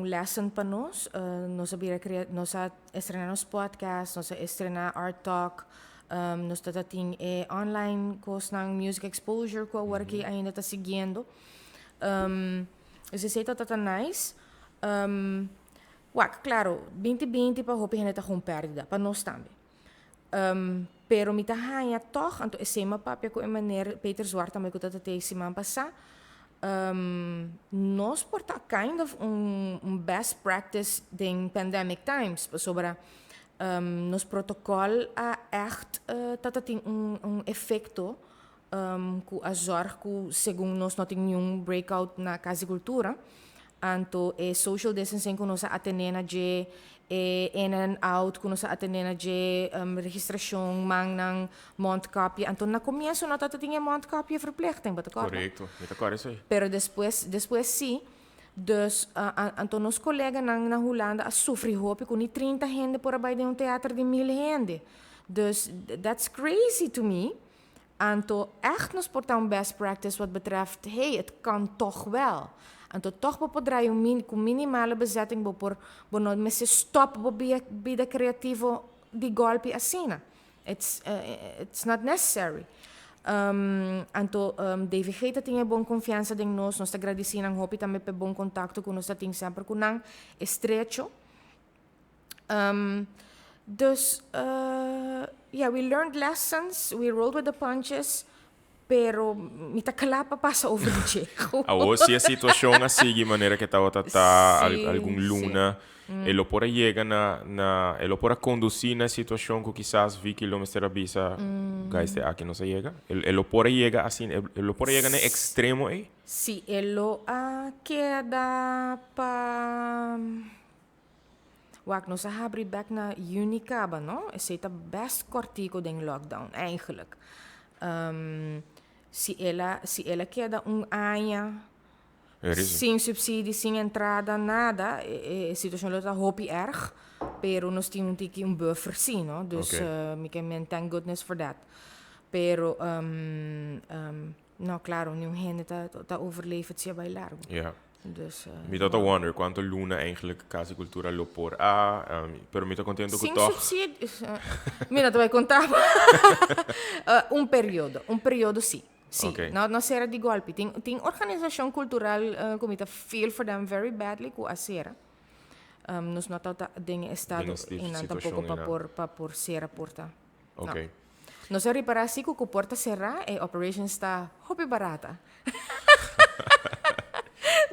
B: lesson para nós. Nós estrenamos podcast, nós estrenamos art talk. Nós tem online course ng music exposure ko agora que ainda está seguindo. Sei tá nice. Claro, 2020 para hope ainda tá com perda, para nós também. Pero me tá hanha toch, anto esema papia ko maneira Peter Zwart também ko tá semana passada. Nós porta kind of best practice in pandemic times, sobre nos protocolo echt tem efeito que a zorg que segundo nós não tem nenhum breakout na Casa de Cultura. Anto social distancing que nós atendemos de in and out que nós atendemos de registração mang ng mondkapje. Anto na comienzo não tá tinha mondkapje verplichting, bata
A: Correcto, me acordo isso aí.
B: Pero depois sim. Dus anto nos colega na Holanda a sofrer hope com 30 gente por abaixo de teatro de 1000 gente. Dus that's crazy to me. Anto echt nos portar best practice wat betreft, het kan toch wel. Anto toch draaien com minimale bezetting por não me se stop vida creativo de golpe assim. It's not necessary. Anto David Geita tinha bom confiança em nós agradecendo ang hopi também pe bom contato com nós tem sempre com nang estrecho. We learned lessons, we rolled with the punches, pero mita kalapa pa sa over di Checo.
A: Ahora, si a situação assim, de maneira que estava
B: Sim,
A: algum luna, ele pode chegar ele pode conduzir na situação que quizás 20 km bisa, gaste aqui não se chega. Ele pode chegar assim, ele pode chegar no extremo aí.
B: Si elo queda pa wak no sa habri back na Unicaba, no? Is het best kortico den lockdown, eigenlijk. Si ela queda anya, sem subsídio, sem entrada, nada, a situação está hopi erg, pero nós temos aqui buffer, sim, no? Dus we can thank goodness for that. Pero, no, claro, nu hen tá overleven het bij largo.
A: Ja.
B: Dus,
A: me dat wonder quanto luna eigenlijk quase cultura lo por pero me tô contento com
B: sem
A: toch.
B: subsídio, mira, tu vai contar um período sim. Sim,
A: Okay.
B: não será de golpe. Tem organização cultural que me feel for them very badly com a sera. Nós não tá em estado e não tampouco para por sera porta.
A: Okay.
B: Nós reparar se que o porta será e operation está hopi barata.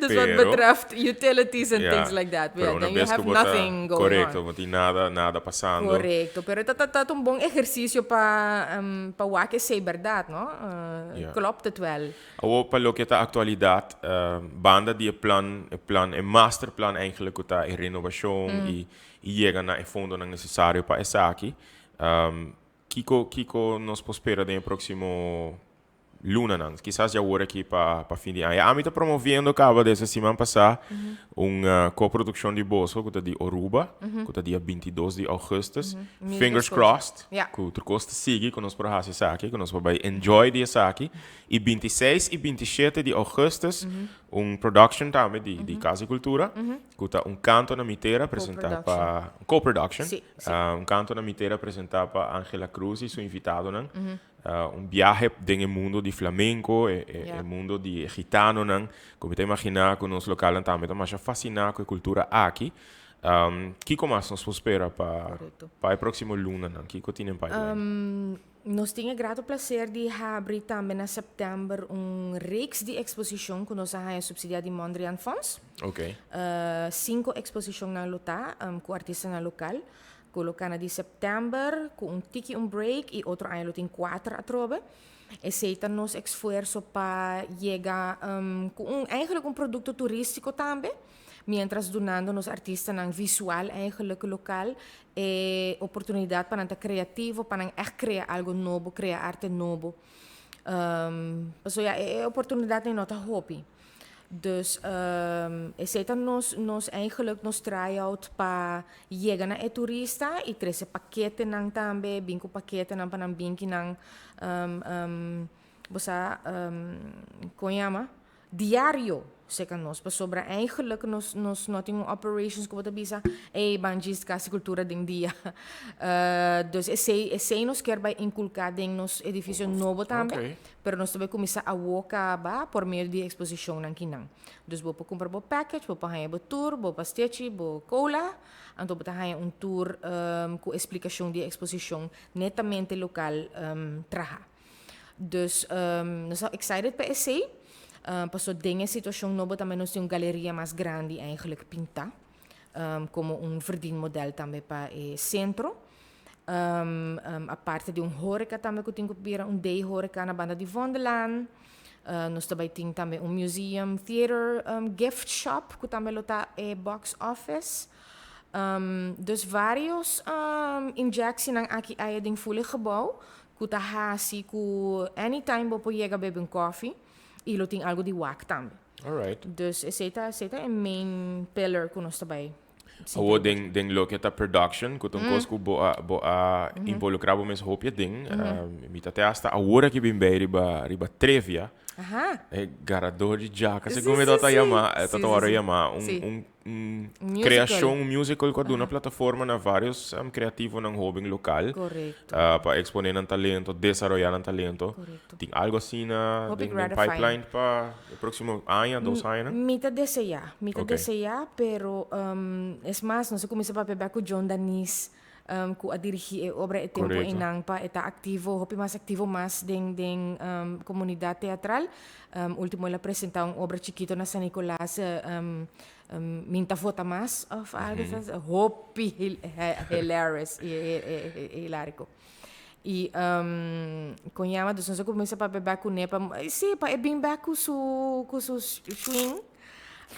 B: Dus wat betreft utilities and things like that.
A: Pero
B: then you have nothing going
A: correcto,
B: on.
A: Correcto, nada passando.
B: Correcto, pero tá um bom exercício para waken ser verdade, não? Klopt het wel.
A: Ook lo que tá atualidade, banda die plan, masterplan eigenlijk que tá em renovação e chega na fundo não necessário para essa aqui. Kiko nos prospera no próximo luna, não. Quizás já agora aqui para fim de ano. A mim está promovendo, acaba dessa semana passada, uma coprodução de Bosso, que está de Oruba, que está dia 22 de augustus. Fingers crossed, que o Turcosta siga, que nós podemos fazer aqui, que nós vamos enjoy dessa aqui. E 26 e 27 de augustus, production também de Casa e Cultura, que está canto na miteira apresentar para... Co-production. Canto na miteira apresentar para Angela Cruz e seu invitado, não? Viaje en el mundo de flamenco, el mundo de gitano, como te imaginas, con los locales también más fascinado con la cultura aquí. ¿Qué más nos espera para el próximo luna? ¿Qué tienen para
B: Nós temos grato prazer de abrir também em setembro reeks de exposição que nós temos subsidiado de Mondrian Fonds. 5 exposições na lota com artistas na local. Colocando de setembro, com tiki break e outro ano tem 4 a trobe. E aceita nos esforço para chegar com eigenlijk produto turístico também, mientras donando nos artistas um visual eigenlijk local e oportunidade para estar criativo, para echt criar algo novo, criar arte novo. So é oportunidade em nossa hobby. Dus aceita nos eigenlijk nos try-out para chegar na turista e trazer paquete nang também, binco paquete nang panang binki nang konjama diário zeker nos pa sobra eigenlijk nos noting operations ko bota bisa banjis kasi cultura ding dia dus esse nos quer vai inculcar ding nos edifício novo também pero nos também começar a woka ba por meio de exposição nang kinang dus bo comprar bo package bo pahanha bo tour bo pastechi bo cola anto bota hanha tour com explicação de exposição netamente local traha dus nós excited pa esse Passou dingen situação nova também nós temos galeria mais grande eigenlijk pinta como verdienmodel também para o centro a parte de horeca também que tem que vir day horeca na banda de Vondeland nós também temos também museum theater gift shop que também está box office dus vários injecties aqui aí ding fully gebouw que está hasi que anytime você chega beber coffee e lo tem algo de WAC também.
A: Alright.
B: Dus esse é main pillar que nós também.
A: O den lo que tá production, que tão cosco boa involucrado mes hopia ding, mita até hasta agora que bem bem riba trivia.
B: Aha.
A: É garador de jaca, se como tá yama, tá hora yama criação musical com uma plataforma na vários criativo nang hobby local.
B: Correcto.
A: Para exponer um talento, desenvolver um talento. Tem algo assim na pipeline para o próximo ano, 2 anos?
B: Mita desejar, pero es más, nós começamos a pegar com John Danis ku a dirigir obra e tempo
A: Correcto.
B: inang pa eta activo mas ding comunidad teatral. Último ela apresentar obra chiquito na San Nicolás, minta vota mas of algo hopi hilarious hilarico. E com Yama, dus nós começamos a beber com nepa, sim, para bem back com su swing.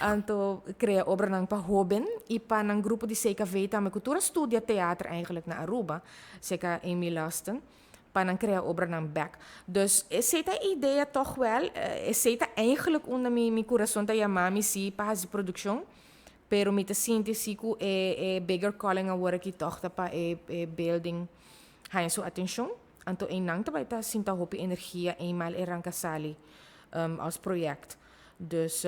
B: Anto crea obra nang pa hoben e pa nang grupo de CKV também cultura studia teatro eigenlijk na Aruba, zeker Amy Lasten, pa nang crea obra nang back. Dus is het a ideia toch wel, is het eigenlijk onder mi coração ta yamami si pa hazi production, pero mi te sinti siku bigger calling a work ki toch ta pa building hain so attention. Anto nang ta ta sinta hopi energia eenmaal erang kasali als project. Dus,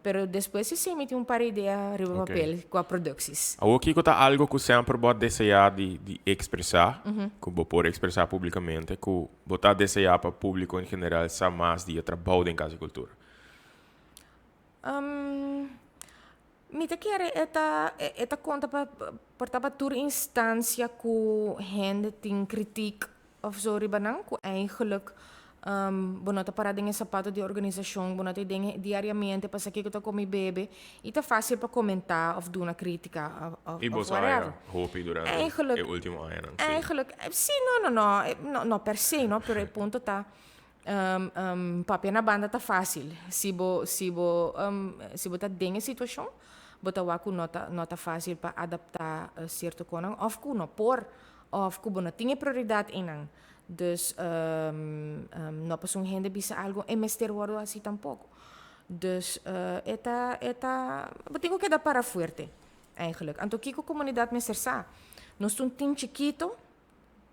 B: pero después se mete par de ideias arriba do papel com a produções.
A: O que tá algo que sempre pode desejar de expressar, que você pode expressar publicamente, que botar desejar para o público em geral, sabe mais de trabalho em casa e cultura.
B: Me te quer eta conta para toda instância que gente tem crítica of zo ribanang, que eigenlijk bonota para dingen sapato de organização, bonota dingen diariamente para que eu tô com meu bebê e tá fácil para comentar of doen uma crítica of whatever.
A: Hoop durante o último ano.
B: Eigenlijk, sim, não per se, não, pero o ponto tá papel na banda tá fácil. Se bo tá dingen situação, bota waku nota fácil para adaptar certo conang of ku no por of ku bona tinha prioridade inang. Dus não passou gente bisa algo e mester word assim tampouco. Dus tenho que dar para fuerte eigenlijk. Anto kiko comunidade me sersa. Nós temos um time chiquito,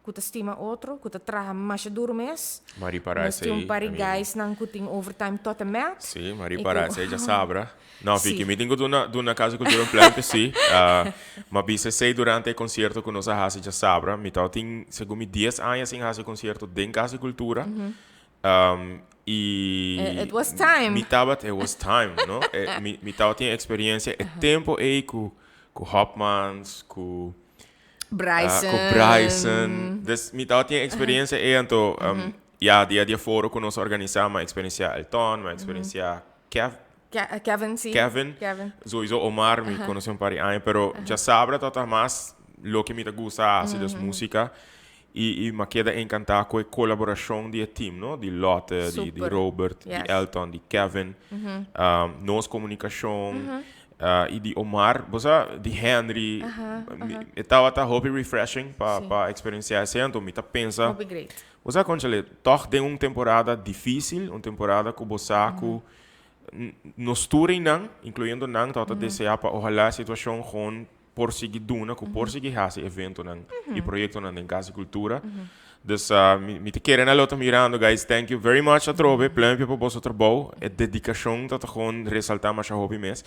B: que te estima outro, que te traga mais duro mês.
A: Mari parece
B: aí. Nós temos guys nang que tem overtime tot en met.
A: Sim, Mari parece já sabe. Não, fique me tenho na casa de cultura plena sim. Mas bisa sei durante o concerto que nós fazemos já sabe. Me tal tem segundo 10 anos em fazer concerto dentro da casa de cultura. E
B: it was time.
A: Me tava it was time, não? Me tal tem experiência, é tempo aí com Hopmans, com Bryson. Dus me tal tem experiência aí então, dia fora que nós organizamos uma experiência Elton, uma experiência
B: Kevin, sim.
A: Kevin. Sowieso Omar, me conhece um par de anos, pero já sabe total mais lo que me gusta assim das música e me queda encantado com a colaboração de time, não? De Lotte, de Robert, de Elton, de Kevin, nossa comunicação e de Omar, de Henry, estava hobby refreshing para experienciar isso, então me tá pensa.
B: Hobby great.
A: Você conhece, toch tem uma temporada difícil, uma temporada que você nos turem não, incluindo não, tata desejar para ojalá a situação com por seguir duna, que por seguir esse evento não e projeto não em casa cultura. Dus me te querem na lota mirando, guys. Thank you very much a trove, plan para vosso trabalho, é dedicação tata com ressaltar mais a hobby mes.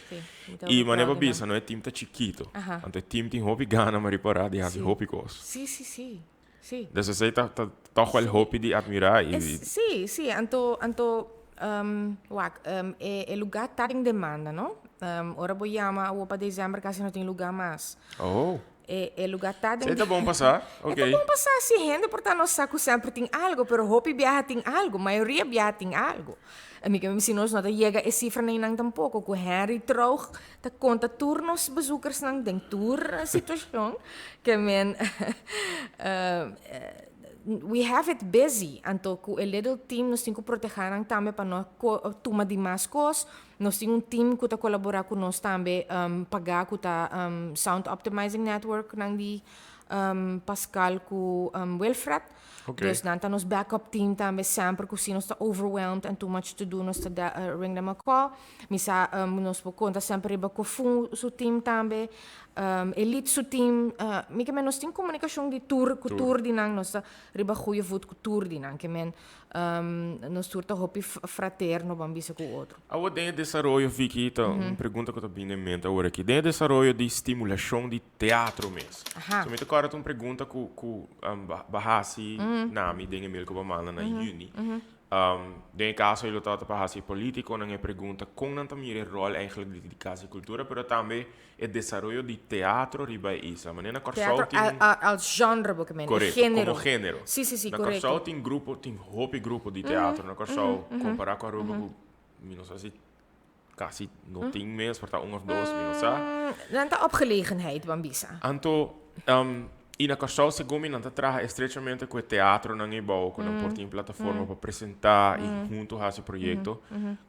A: E maneira bisa, não é time tá chiquito, então time tem hobby gana mas reparar de esse hobby cos.
B: Sim.
A: Dus você tá toch wel hobby de admirar e
B: sim, anto lugar está em demanda, não? Ora vou chamar o para dezembro, caso não tem lugar mais.
A: Oh.
B: Lugar está em
A: demanda. Tá bom passar? Ok.
B: É bom passar se rende, porque no saco sempre tem algo, pero hopi viaja tem algo, maioria viaja tem algo. Amiga, me ensinou não chega a cifra nem não tampouco, com Henry Troug, tá conta turnos bezoekers não den tour situação, que men we have it busy. Anto com o little team nós temos que proteger também para nós tomar de mais coisas. Nós temos team que está colaborar com nós também, pagar com tá Sound Optimizing Network nang di Pascal com Wilfred.
A: Okay.
B: Dus dan ons backup team também sempre que se nós está overwhelmed and too much to do, nós está ring them a call. Misa nós conta sempre com o team também. Elite su team, mica men nós tem comunicação de tour di nang nós riba goeie voet tour di nang que men nós tour tá hopi fraterno bambisa com o outro.
A: Agora tem desenvolvimento, Vicky, uma pergunta que eu tô bem em mente agora aqui. Tem desenvolvimento de estimulação de teatro mesmo. Somente agora uma pergunta que bahasi nami tem e-mail que eu mando na Juni. Den caso ilo tata para hasi político na pergunta com não também rol eigenlijk de casa e cultura, pero também o desarrollo de teatro riba isa. Maneira na
B: Teatro als genre, basicamente.
A: correto,
B: Género.
A: como gênero.
B: Sim, sim, sim,
A: Na
B: correto.
A: Corsau tem grupo, tem hopi grupo de teatro. Na Corsau, comparar com a Aruba, minus assim, quase não tem mesmo, portanto, um ou dois, minus
B: Nanta opgelegenheid, Bambisa.
A: Anto, e na Corsau, segundo não trabalha estreitamente com o teatro na Ibao, com a porta em plataforma para apresentar e junto a esse projeto.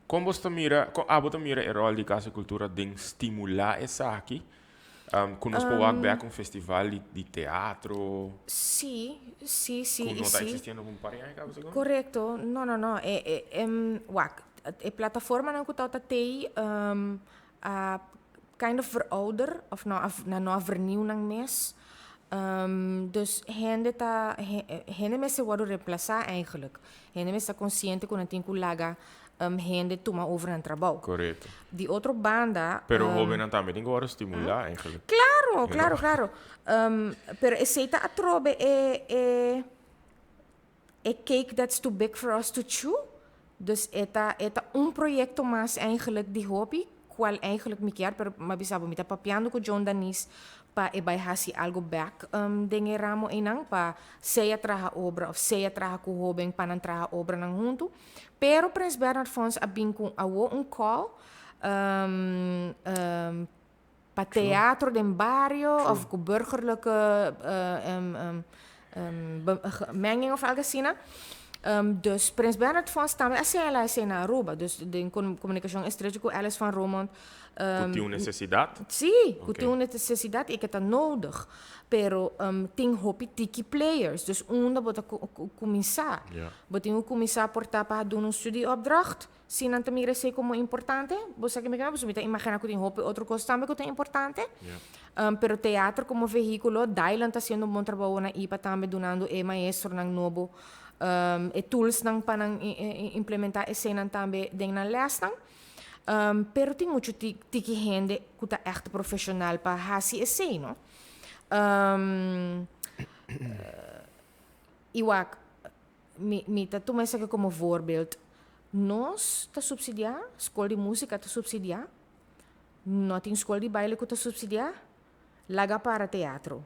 A: Como você mira, você mira o rol de casa e cultura de estimular essa aqui? Conosco back um festival de teatro.
B: Sim, sim, sim.
A: Que não está existindo um par de anos,
B: Correto. Não, não, não. A plataforma não está tei a kind of verouder of na vernieuw nang mes. Dus hende mensen worden reemplaçar eigenlijk. Hende mensen consciente con een laga hende toma over een trabalho.
A: Correto.
B: Die outra banda.
A: Pero jovem não também tem que estimular eigenlijk.
B: Claro, claro, claro. Pero aceita a trobe a cake that's too big for us to chew. Dus eta proyecto más eigenlijk die hobby, qual eigenlijk me quer, pero mabisabo mita papiando com John Danis pa ebay hasi algo back dengue ramo inang pa seya traha obra of seya traha ku hobeng panan traha obra nang junto. Pero Prins Bernhard Fons abing kung awo un call pa teatro den barrio of ku burgerlijke menging of algo assim. Dus Prins Bernhard Fons também assim na Aruba. Dus de comunicação estreita com Alice van Romont.
A: Tem uma necessidade?
B: Sim, tem uma necessidade e que está nodig. Pero tem hopi tiki players. Dus onda bota começar. Bota começar por para doen een studieopdracht. Sim, não também sei como importante. Você que me quer, você me imagina que tem hopi outro coisa também que é importante. Pero teatro como veículo, Dylan está sendo um bom trabalho na IPA também donando maestro nang nobo. E tools nang panang implementar a cena também dentro na les nang. Pero tem muito tiki gente que está echt profissional para hasi esse, não? Iwak, mita tu mas que como voorbeeld, nós tá subsidiar, escola de música tá subsidiar, não tem escola de baile que tá subsidiar, laga para teatro.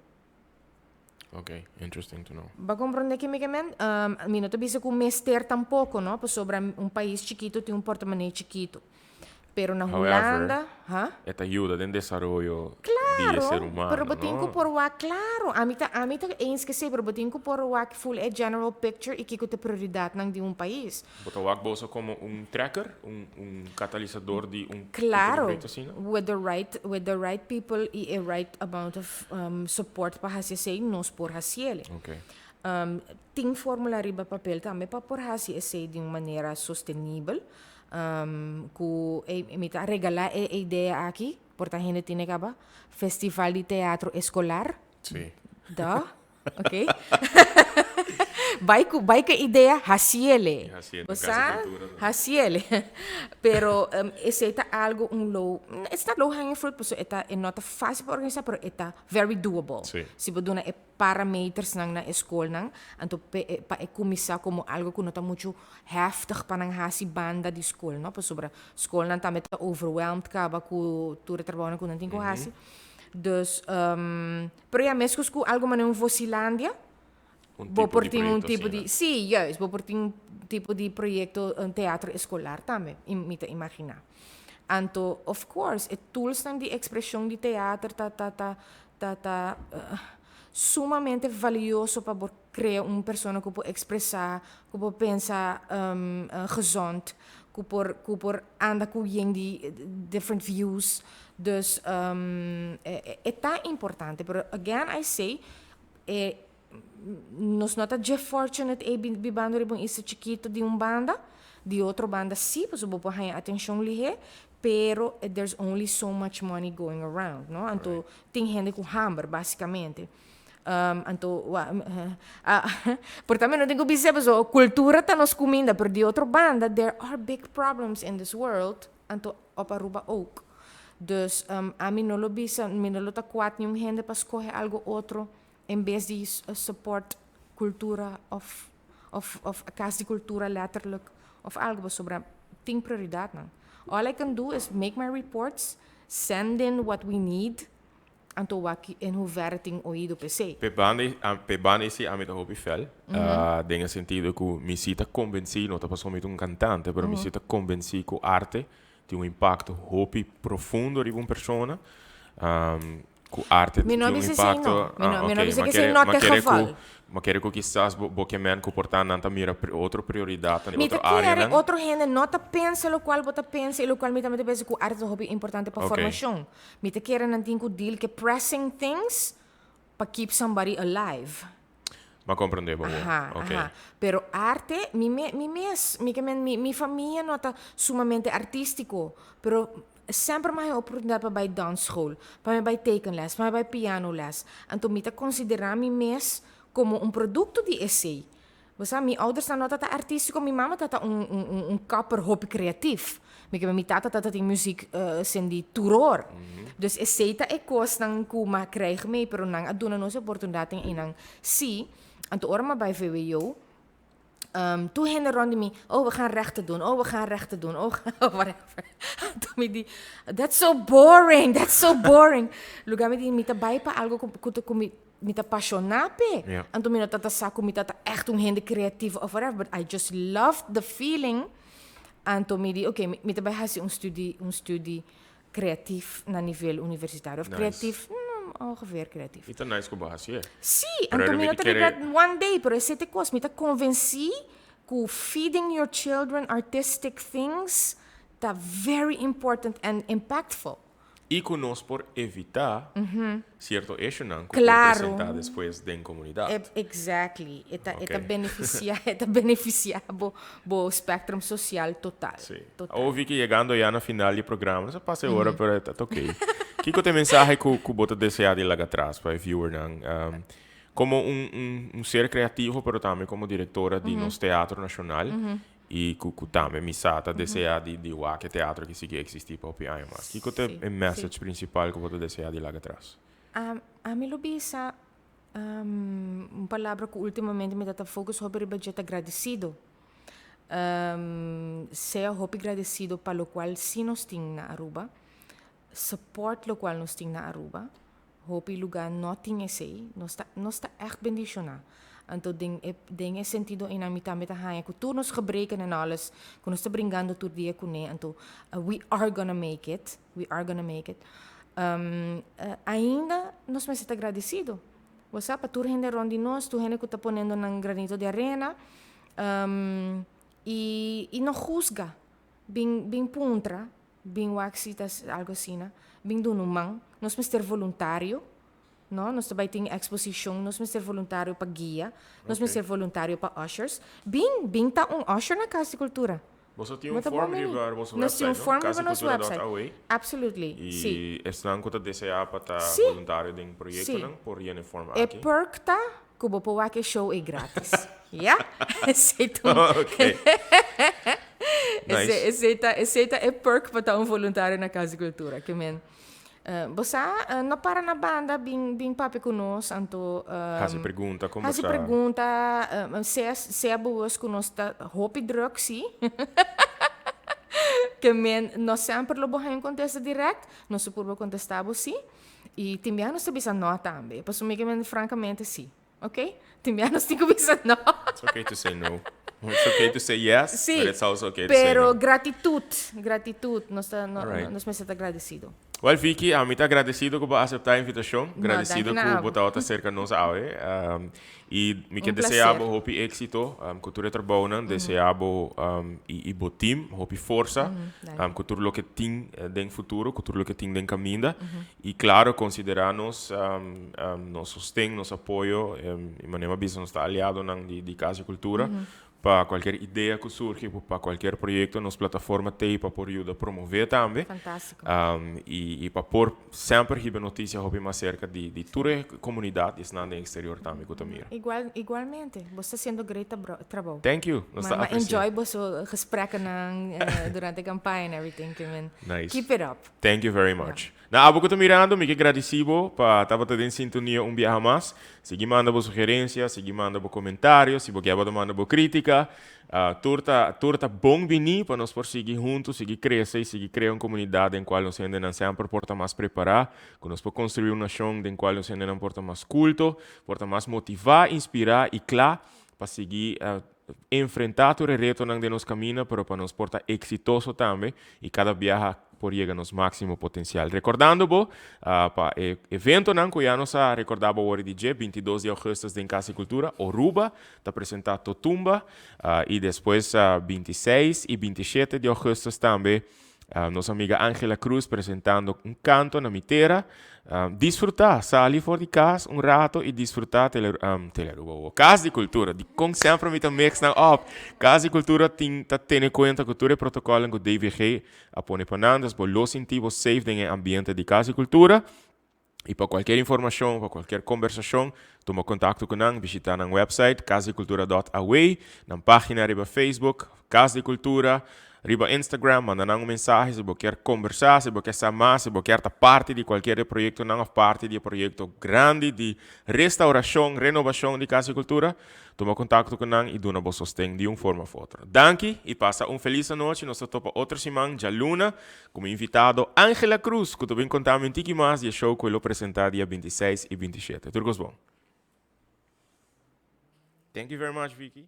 A: Ok, interesting to know.
B: Ba compreender que me não te bisa com mester tampouco, não? Por sobre país chiquito tem portemonnee chiquito. Pero na Holanda,
A: esta ajuda en desarrollo
B: claro,
A: de ser humano,
B: pero batinko por claro, amita eens que pero batinko por full general picture e que te prioridade nang de país.
A: Botar o bolsa como tracker, catalisador de
B: claro, with the right people e a right amount of support para hacer nos por hacer.
A: Okay.
B: Tem formulário para papel também para por hacer de uma maneira sustentável. Me regalar a ideia aqui, porque a gente tem que Festival de Teatro Escolar.
A: Sim.
B: Da, ok? Vai que ideia, haciele. Haciele. Pero esse é algo low, it's not low hanging fruit, porque é not fácil para organizar, pero é very doable.
A: Sí.
B: Se você dá parameters na escola nang, anto pa começar como algo que não está muito heftig para nang hasi banda de escola, no? Por sobre escola nang também tá overwhelmed kaba ku ture trabalho ku nanting ko hasi. Dus pero ja mescos ku algo maneiro Vocilândia. Vou por tipo de sim, juist, vou por tipo de projeto teatro escolar também, me imaginar. Anto, of course, het tools nang de expressão de teatro tá sumamente valioso para criar persona que pode expressar, que pode pensar gezond, que pode andar com de different views. Dus é tá importante, pero again I say, nós não tá Jeff Fortunate e banda ribong isa chiquito de banda, de outra banda sim, pois vou pôr a atenção lihe, pero there's only so much money going around, no? Então tem gente com hammer basicamente. Por também não tenho que dizer, mas a cultura tá nos comendo, pero de outra banda, there are big problems in this world, então op Aruba ook. Dus a mim não lo bisa, mim não lo tá quatro gente para escolher algo outro, em vez de support cultura of of a casa de cultura letterlijk, of algo sobre ting prioridad na. All I can do is make my reports, send in what we need, anto waki en hoeverre ting oído PC.
A: Pe bane si amit a hopi fel, denga sentido que mi sita convenci, não tá passando muito cantante, pero mi sita convenci que arte tem impacto hopi profundo de uma persona, que arte
B: Mi
A: tem
B: no bisa
A: impacto.
B: no. Mi no bisa kasi no te geval.
A: Maar quero que quizás boque men que portar nanta mira outra prioridade na
B: Mi
A: outra
B: te
A: área,
B: quiere
A: né?
B: otro gente no te pensa lo cual bota pensa y lo cual mi también te pensa que arte es hobby importante para
A: Okay.
B: formación. Mi te quiere nantin deal que pressing things para keep somebody alive.
A: Maar compreendebo.
B: Ajá,
A: Okay.
B: ajá. Pero arte, mi familia no está sumamente artístico, pero sempre mais oportunidade para bij dansschool, para bij tekenles, para bij pianoles. En toen me considerar mi mes como un producto de essay. Você, mi ouders staan altijd artístico, mi mama tata kapper hobby creatief. Mi tata tata die muziek zijn die toeror. Dus essay ta ekos nang kuma krijg mee, pero nang aduna nos oportunidade in nang si. En toen orma bij VWO. Toen hingen rond me, oh, we gaan rechten doen, oh, we gaan rechten doen, oh, whatever. Toen me die, that's so boring. Lugar me die, mita baipa algo que mita apaixonape.
A: Ja.
B: En toen me tata saco, mita echt hende creatief of whatever, but I just loved the feeling. En toen me die, oké, mita bij hasi un studie creatief na nível universitário. Of
A: Nice.
B: creatief, ongeveer creatief.
A: Ita nice ko ba siya?
B: Sim,
A: Pero
B: então
A: era
B: me
A: muito querer-
B: one day, pero esse te coisa, me tá convenci que feeding your children artistic things tá very important and impactful.
A: E conosco por evitar certo eixo não que
B: Claro.
A: apresentar depois da comunidade.
B: Exactly. Eta
A: Okay.
B: beneficia bo spectrum social total.
A: Sim.
B: Total.
A: Ouvi que chegando já na final do programa, já passei hora, pero tá ok. Que tem mensagem que bota desejar de lá atrás para o viewer não? Como ser criativo, pero também como diretora de nosso teatro nacional e que também misata desejar de o que teatro que sigue existir para o PI mais. Que tem
B: Sim,
A: a message principal que bota desejar de lá atrás?
B: A mim bisa palavra que ultimamente me dá foco sobre o budget agradecido. Sea hope agradecido para lo qual si nos ting na Aruba, support lo qual nos ting na Aruba, hope lugar não tinha sei, nós está echt bendicionar. Então, ding é sentido in a mita hanha, que tu nos gebreken en alles, que nos está bringando tu dia com né, então, we are gonna make it. Ainda nós me está agradecido. Você para tu rende rondi nós, tu rende que está ponendo num granito de arena, e não juzga, bem puntra, bem waxitas algo assim, bem do numang, nós me ser voluntário. No, nós também tem exposição, nós vamos ser voluntário para guia, nós vamos ser voluntário para ushers. Bem tá usher na Casa de Cultura.
A: Você tem form de ver
B: Nós
A: nosso
B: temos
A: website,
B: form
A: não?
B: no nosso website.
A: Casacultura.away.
B: Absolutely,
A: E
B: sim.
A: estão que desejar para estar
B: Sim.
A: voluntário em projeto,
B: Sim.
A: não? Por ir forma
B: E
A: aqui.
B: perk tá, que o povo aqui show é grátis. Yeah? Aceita
A: Ok. Nice.
B: Aceita é perk para estar voluntário na Casa de Cultura. Que men. Você não para na banda, bem papi conosco, então...
A: Hasi pergunta como
B: Hasi
A: está.
B: pergunta, se é boas conosco, hope druk, sim. Que men, nós sempre lo bohem contesta direct, nós supurbo contestamos sim. E também nós temos não também. Para sumir que men, francamente, sim. Ok? Também nós temos que não.
A: It's okay to say no. It's okay to say yes,
B: Sim.
A: but it's also okay to say
B: Pero
A: no.
B: gratitude, nós
A: Alright.
B: me sente agradecido.
A: Well, Vicky, a mim está agradecido por aceitar a invitação. Agradecido
B: danke
A: por botar outra cerca nos aue. E me que
B: placer.
A: desejava hope êxito, cultura trabalhando, desejava e bo team, hope força,
B: danke.
A: cultura lo que tem den futuro, cultura lo que tem den caminho. E claro, considerar nos sostém, nos apoio, e maneira business está aliado de Casa Cultura. Para qualquer ideia que surge, para qualquer projeto, nas plataformas tem para por ajudar a promover também.
B: Fantástico.
A: E para pôr sempre receber notícias mais cerca de toda a comunidade e no exterior também que também.
B: Igualmente, você está sendo great trabalho.
A: Thank you. Nós está
B: Maar enjoy você gesprekken durante a campanha and everything.
A: Nice.
B: Keep it up.
A: Thank you very much. Na abo que tô mirando, me que agradecido para estar em sintonia dia mais. Segui manda boas sugerências, segui manda boas comentários, se você quer mandar boa crítica. Turta bom vinir para nós seguir juntos, seguir crescer e seguir criar uma comunidade em qual nós ainda não sempre porta mais preparar, que nós podemos construir uma nação em qual nós ainda não porta mais culto, porta mais motivar, inspirar e claro, para seguir enfrentar todo o reto que nos caminha, mas para nos portar exitoso também e cada viaje por llegar nos máximo potencial. Recordando, para o evento que já nos recordava o dia 22 de agosto em Casa e Cultura, Oruba, está apresentado Totumba, e depois 26 e 27 de agosto também, nossa amiga Ángela Cruz apresentando um canto na Mitera. Disfrutar, sair fora de casa rato e disfrutar Casa de Cultura. Como sempre, me também na Casa de Cultura tem em conta cultura e protocolo que o DVG apone panandas, por los incentivos safe no ambiente de Casa de Cultura. E para qualquer informação, para qualquer conversação, toma contato com nós, visita nosso website casadecultura.away, na página riba Facebook, Casa de Cultura, riba Instagram, manda uma mensagem se você quer conversar, se você quer saber mais, se você quer estar parte de qualquer projeto, não parte de projeto grande de restauração, renovação de Casa de Cultura, toma contato com nós e dá uma sostém de uma forma ou outra. Danke e passa feliz noite. Nós topa outra semana, já luna, como invitado Ángela Cruz, que também contamos um pouquinho mais de show que ele apresentar dia 26 e 27. Tudo bom? Thank you very much, Vicky.